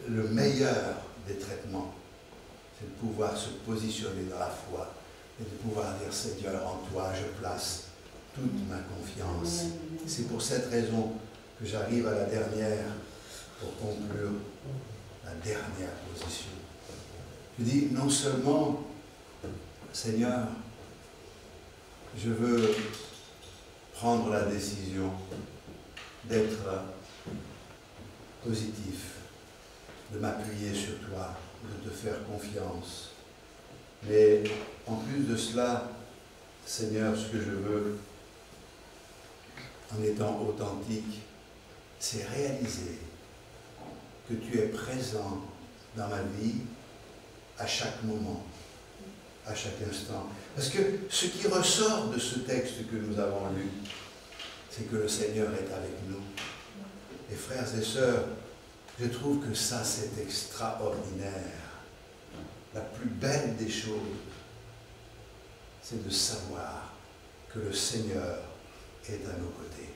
le meilleur des traitements, c'est de pouvoir se positionner dans la foi et de pouvoir dire, Seigneur, en toi je place toute ma confiance. C'est pour cette raison que j'arrive à la dernière, pour conclure, la dernière position. Je dis, non seulement, Seigneur, je veux prendre la décision d'être positif, de m'appuyer sur toi, de te faire confiance. Mais en plus de cela, Seigneur, ce que je veux, en étant authentique, c'est réaliser que tu es présent dans ma vie à chaque moment, à chaque instant. Parce que ce qui ressort de ce texte que nous avons lu, c'est que le Seigneur est avec nous. Et frères et sœurs, je trouve que ça, c'est extraordinaire. La plus belle des choses, c'est de savoir que le Seigneur est à nos côtés.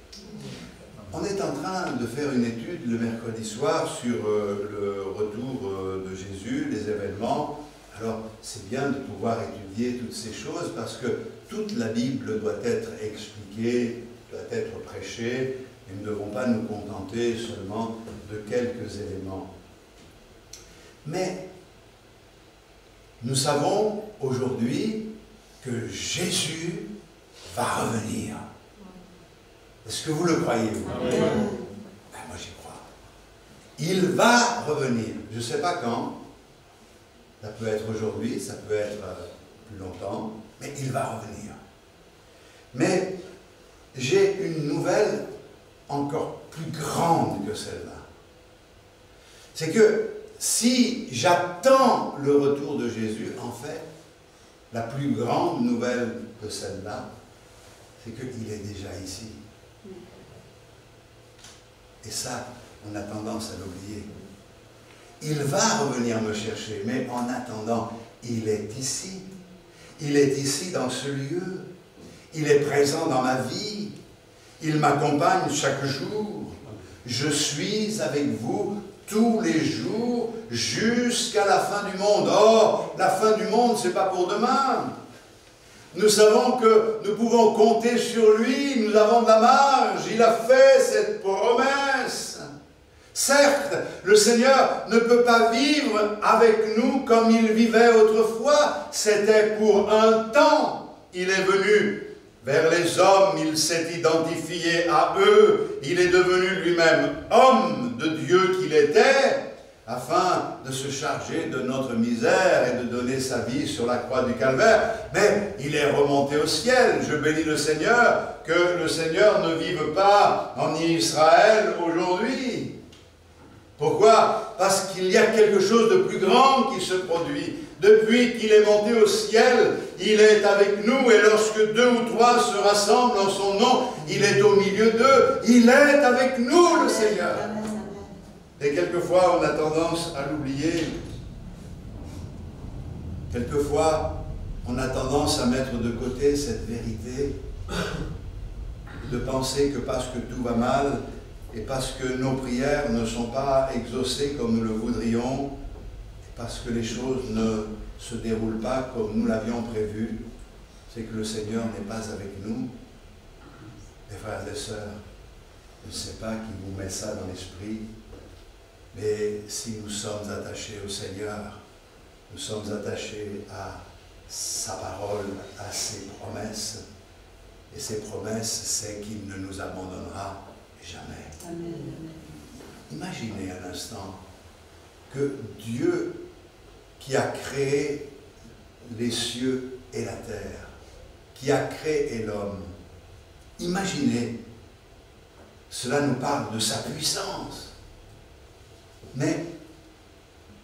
On est en train de faire une étude le mercredi soir sur le retour de Jésus, les événements. Alors, c'est bien de pouvoir étudier toutes ces choses parce que toute la Bible doit être expliquée, doit être prêchée, et nous ne devons pas nous contenter seulement de quelques éléments. Mais nous savons aujourd'hui que Jésus va revenir. Est-ce que vous le croyez, vous? Ben, moi j'y crois. Il va revenir. Je ne sais pas quand. Ça peut être aujourd'hui, ça peut être plus longtemps, mais il va revenir. Mais j'ai une nouvelle encore plus grande que celle-là. C'est que si j'attends le retour de Jésus, en fait, la plus grande nouvelle que celle-là, c'est qu'il est déjà ici. Et ça, on a tendance à l'oublier. Il va revenir me chercher, mais en attendant, il est ici. Il est ici dans ce lieu. Il est présent dans ma vie. Il m'accompagne chaque jour. Je suis avec vous tous les jours jusqu'à la fin du monde. Or, la fin du monde, ce n'est pas pour demain. Nous savons que nous pouvons compter sur lui. Nous avons de la marge. Il a fait cette promesse. Certes, le Seigneur ne peut pas vivre avec nous comme il vivait autrefois. C'était pour un temps. Il est venu vers les hommes, il s'est identifié à eux. Il est devenu lui-même homme de Dieu qu'il était, afin de se charger de notre misère et de donner sa vie sur la croix du Calvaire. Mais il est remonté au ciel. Je bénis le Seigneur, que le Seigneur ne vive pas en Israël aujourd'hui. Pourquoi? Parce qu'il y a quelque chose de plus grand qui se produit. Depuis qu'il est monté au ciel, il est avec nous, et lorsque 2 ou 3 se rassemblent en son nom, il est au milieu d'eux. Il est avec nous, le Seigneur. Et quelquefois, on a tendance à l'oublier. Quelquefois, on a tendance à mettre de côté cette vérité, de penser que parce que tout va mal, et parce que nos prières ne sont pas exaucées comme nous le voudrions, et parce que les choses ne se déroulent pas comme nous l'avions prévu, c'est que le Seigneur n'est pas avec nous. Mes frères et sœurs, je ne sais pas qui vous met ça dans l'esprit, mais si nous sommes attachés au Seigneur, nous sommes attachés à sa parole, à ses promesses, et ses promesses, c'est qu'il ne nous abandonnera jamais. Amen. Imaginez un instant que Dieu qui a créé les cieux et la terre, qui a créé l'homme, imaginez, cela nous parle de sa puissance. Mais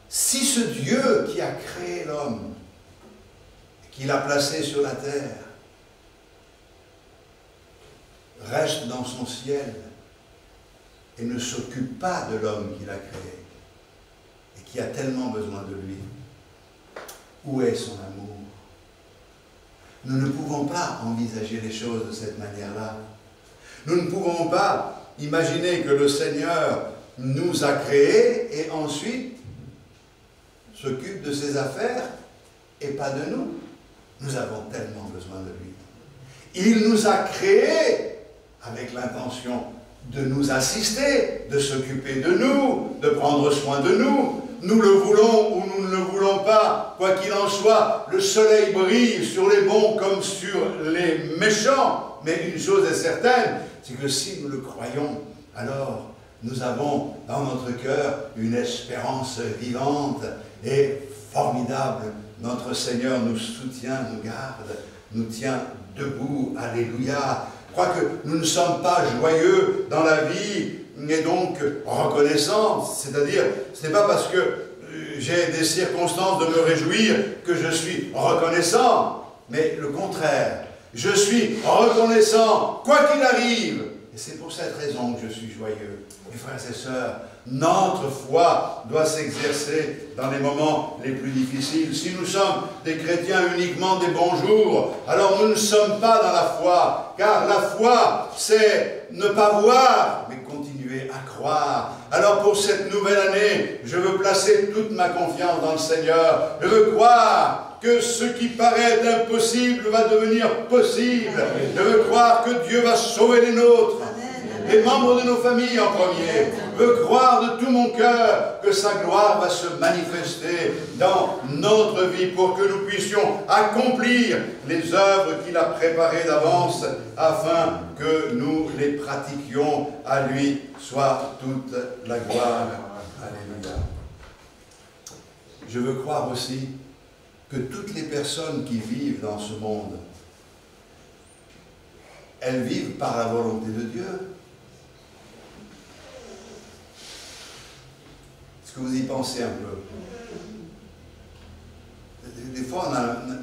si ce Dieu qui a créé l'homme, qui l'a placé sur la terre, reste dans son ciel, et ne s'occupe pas de l'homme qu'il a créé, et qui a tellement besoin de lui, où est son amour? Nous ne pouvons pas envisager les choses de cette manière-là. Nous ne pouvons pas imaginer que le Seigneur nous a créés et ensuite s'occupe de ses affaires et pas de nous. Nous avons tellement besoin de lui. Il nous a créés avec l'intention de nous assister, de s'occuper de nous, de prendre soin de nous. Nous le voulons ou nous ne le voulons pas, quoi qu'il en soit, le soleil brille sur les bons comme sur les méchants. Mais une chose est certaine, c'est que si nous le croyons, alors nous avons dans notre cœur une espérance vivante et formidable. Notre Seigneur nous soutient, nous garde, nous tient debout. Alléluia. Je crois que nous ne sommes pas joyeux dans la vie et donc reconnaissants. C'est-à-dire, ce n'est pas parce que j'ai des circonstances de me réjouir que je suis reconnaissant, mais le contraire. Je suis reconnaissant, quoi qu'il arrive. Et c'est pour cette raison que je suis joyeux. Mes frères et sœurs, notre foi doit s'exercer dans les moments les plus difficiles. Si nous sommes des chrétiens uniquement des bons jours, alors nous ne sommes pas dans la foi. Car la foi, c'est ne pas voir, mais continuer à croire. Alors pour cette nouvelle année, je veux placer toute ma confiance dans le Seigneur. Je veux croire que ce qui paraît impossible va devenir possible. Je veux croire que Dieu va sauver les nôtres, les membres de nos familles en premier. Je veux croire de tout mon cœur que sa gloire va se manifester dans notre vie pour que nous puissions accomplir les œuvres qu'il a préparées d'avance afin que nous les pratiquions. À lui soit toute la gloire. Alléluia. Je veux croire aussi que toutes les personnes qui vivent dans ce monde, elles vivent par la volonté de Dieu. Est-ce que vous y pensez un peu? Des fois,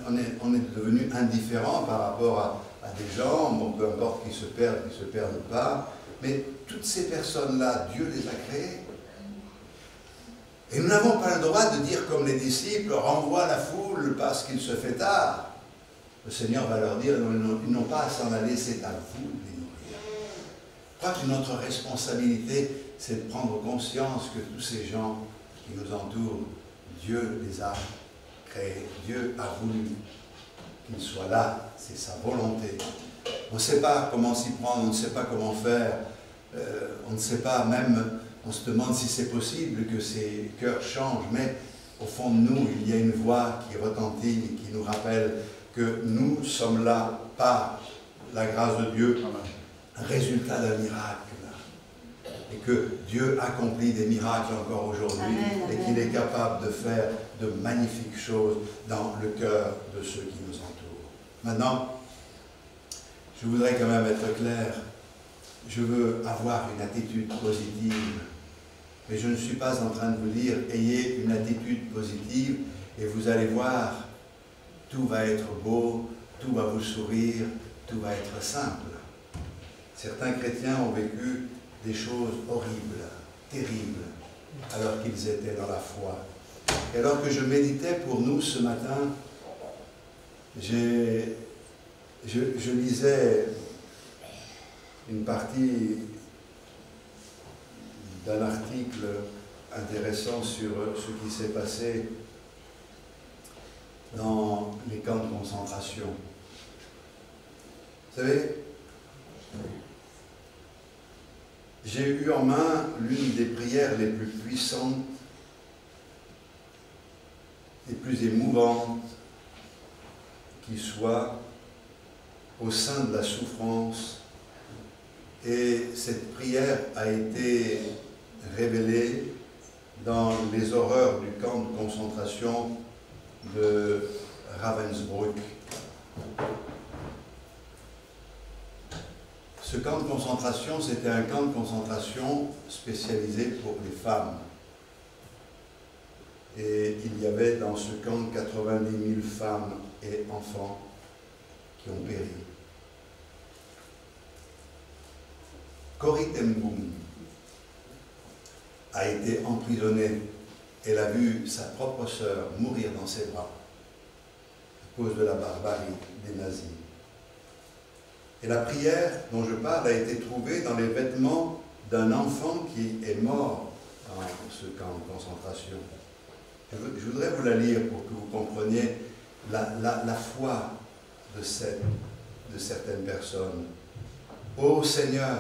on est devenu indifférent par rapport à des gens, bon, peu importe qui se perdent pas, mais toutes ces personnes-là, Dieu les a créées. Et nous n'avons pas le droit de dire comme les disciples, renvoie la foule parce qu'il se fait tard. Le Seigneur va leur dire, ils n'ont pas à s'en aller, c'est à vous de les nourrir. Je crois que notre responsabilité, c'est de prendre conscience que tous ces gens qui nous entourent, Dieu les a créés, Dieu a voulu qu'ils soient là, c'est sa volonté. On ne sait pas comment s'y prendre, on ne sait pas comment faire, on ne sait pas même, on se demande si c'est possible que ces cœurs changent, mais au fond de nous, il y a une voix qui retentit et qui nous rappelle que nous sommes là par la grâce de Dieu, résultat d'un miracle. Et que Dieu accomplit des miracles encore aujourd'hui et qu'il est capable de faire de magnifiques choses dans le cœur de ceux qui nous entourent. Maintenant, je voudrais quand même être clair. Je veux avoir une attitude positive. Mais je ne suis pas en train de vous dire, ayez une attitude positive et vous allez voir, tout va être beau, tout va vous sourire, tout va être simple. Certains chrétiens ont vécu des choses horribles, terribles, alors qu'ils étaient dans la foi. Et alors que je méditais pour nous ce matin, je lisais une partie d'un article intéressant sur ce qui s'est passé dans les camps de concentration. Vous savez, j'ai eu en main l'une des prières les plus puissantes, les plus émouvantes qui soit au sein de la souffrance. Et cette prière a été révélée dans les horreurs du camp de concentration de Ravensbrück. Ce camp de concentration, c'était un camp de concentration spécialisé pour les femmes. Et il y avait dans ce camp 90 000 femmes et enfants qui ont péri. Corrie ten Boom a été emprisonnée. Elle a vu sa propre sœur mourir dans ses bras à cause de la barbarie des nazis. Et la prière dont je parle a été trouvée dans les vêtements d'un enfant qui est mort dans ce camp de concentration. Je voudrais vous la lire pour que vous compreniez la foi de certaines personnes. Ô Seigneur,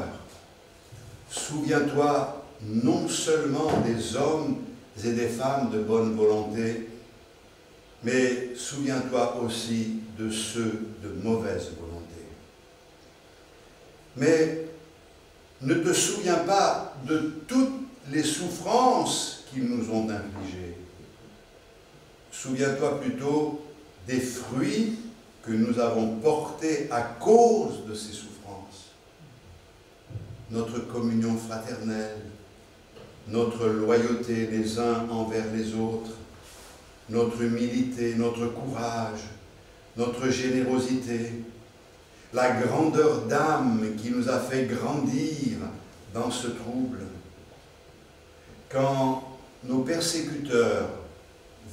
souviens-toi non seulement des hommes et des femmes de bonne volonté, mais souviens-toi aussi de ceux de mauvaise volonté. Mais ne te souviens pas de toutes les souffrances qu'ils nous ont infligées. Souviens-toi plutôt des fruits que nous avons portés à cause de ces souffrances. Notre communion fraternelle, notre loyauté les uns envers les autres, notre humilité, notre courage, notre générosité, la grandeur d'âme qui nous a fait grandir dans ce trouble. Quand nos persécuteurs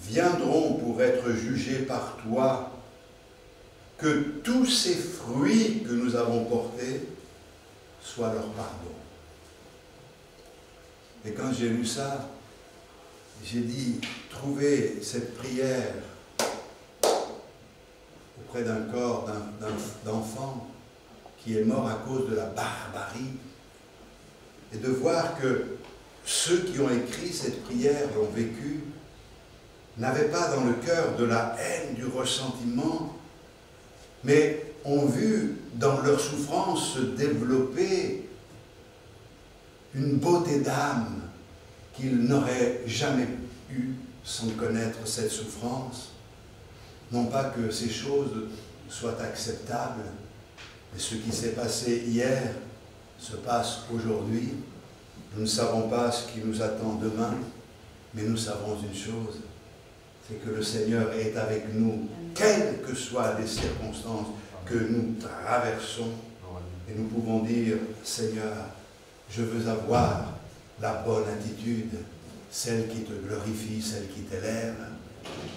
viendront pour être jugés par toi, que tous ces fruits que nous avons portés soient leur pardon. Et quand j'ai lu ça, j'ai dit, trouver cette prière auprès d'un corps d'enfant qui est mort à cause de la barbarie, et de voir que ceux qui ont écrit cette prière l'ont vécue, n'avaient pas dans le cœur de la haine, du ressentiment, mais ont vu dans leur souffrance se développer une beauté d'âme qu'ils n'auraient jamais eu sans connaître cette souffrance. Non pas que ces choses soient acceptables, mais ce qui s'est passé hier se passe aujourd'hui. Nous ne savons pas ce qui nous attend demain, mais nous savons une chose, c'est que le Seigneur est avec nous, quelles que soient les circonstances que nous traversons. Et nous pouvons dire, Seigneur, je veux avoir la bonne attitude. celle qui te glorifie, celle qui t'élève.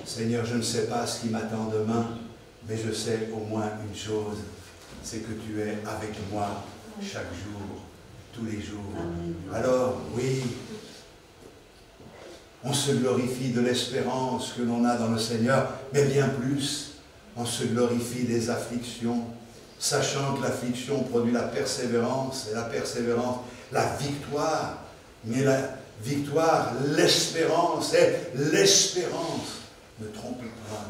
Seigneur, je ne sais pas ce qui m'attend demain, mais je sais au moins une chose, c'est que tu es avec moi chaque jour, tous les jours. Alors, oui, on se glorifie de l'espérance que l'on a dans le Seigneur, mais bien plus, on se glorifie des afflictions, sachant que l'affliction produit la persévérance, et la persévérance, la victoire. Mais la victoire, l'espérance, et l'espérance ne trompe pas,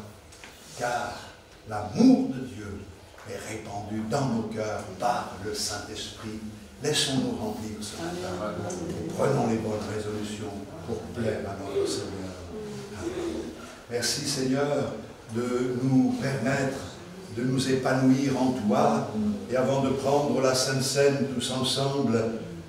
car l'amour de Dieu est répandu dans nos cœurs par le Saint-Esprit. Laissons-nous remplir ce matin. Prenons les bonnes résolutions pour plaire à notre Seigneur. Amen. Merci Seigneur de nous permettre de nous épanouir en toi. Et avant de prendre la Sainte Seine tous ensemble,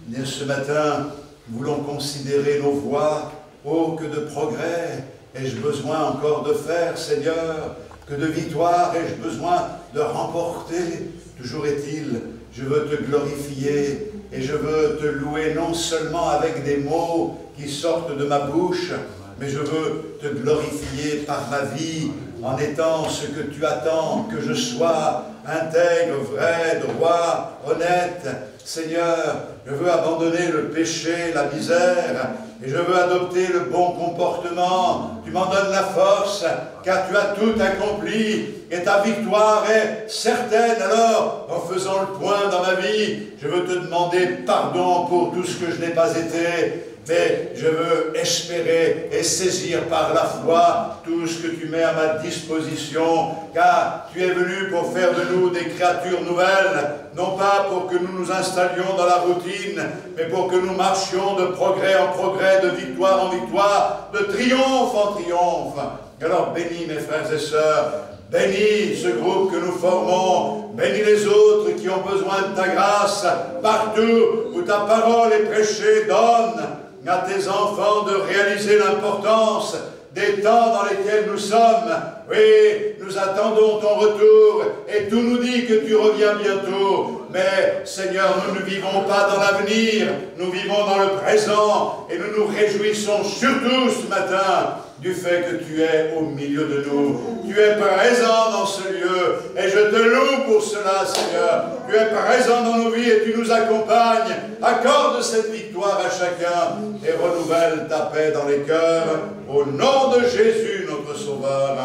bien ce matin, nous voulons considérer nos voies. Oh, que de progrès ai-je besoin encore de faire, Seigneur, que de victoire ai-je besoin de remporter. Toujours est-il, je veux te glorifier et je veux te louer non seulement avec des mots qui sortent de ma bouche, mais je veux te glorifier par ma vie en étant ce que tu attends que je sois, intègre, vrai, droit, honnête. Seigneur, je veux abandonner le péché, la misère, et je veux adopter le bon comportement. Tu m'en donnes la force, car tu as tout accompli, et ta victoire est certaine. Alors, en faisant le point dans ma vie, je veux te demander pardon pour tout ce que je n'ai pas été, mais je veux espérer et saisir par la foi tout ce que tu mets à ma disposition, car tu es venu pour faire de nous des créatures nouvelles, non pas pour que nous nous installions dans la routine, mais pour que nous marchions de progrès en progrès, de victoire en victoire, de triomphe en triomphe. Alors bénis mes frères et sœurs, bénis ce groupe que nous formons, bénis les autres qui ont besoin de ta grâce, partout où ta parole est prêchée, donne à tes enfants de réaliser l'importance des temps dans lesquels nous sommes. Oui, nous attendons ton retour et tout nous dit que tu reviens bientôt. Mais Seigneur, nous ne vivons pas dans l'avenir, nous vivons dans le présent et nous nous réjouissons surtout ce matin du fait que tu es au milieu de nous. Tu es présent dans ce lieu et je te loue pour cela, Seigneur. Tu es présent dans nos vies et tu nous accompagnes. Accorde cette victoire à chacun et renouvelle ta paix dans les cœurs. Au nom de Jésus, notre Sauveur.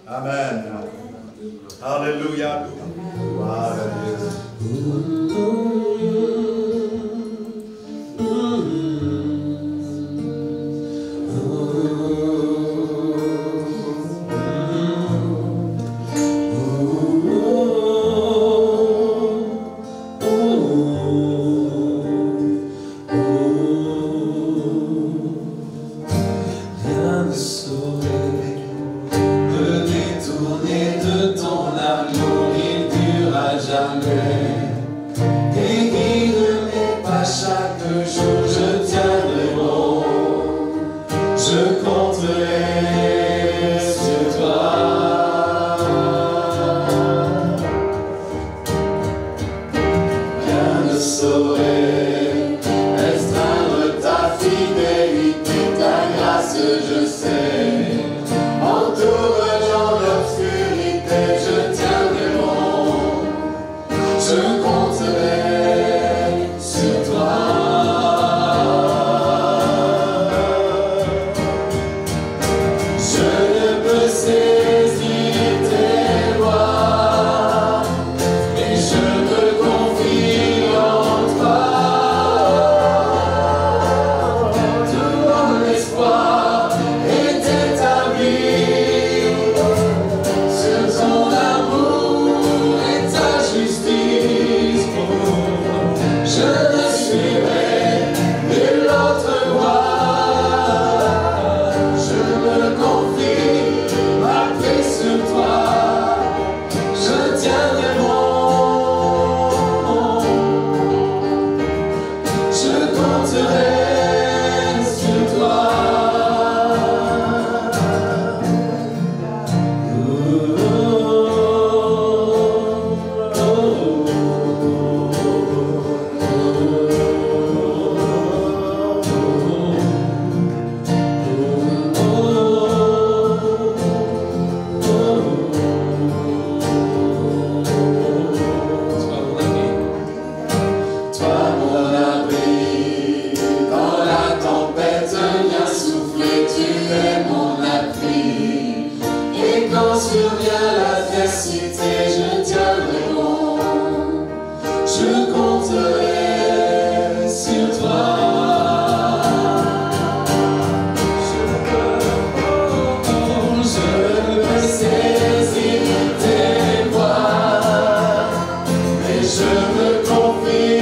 Amen. Alléluia. Gloire à Dieu. Toi je me confie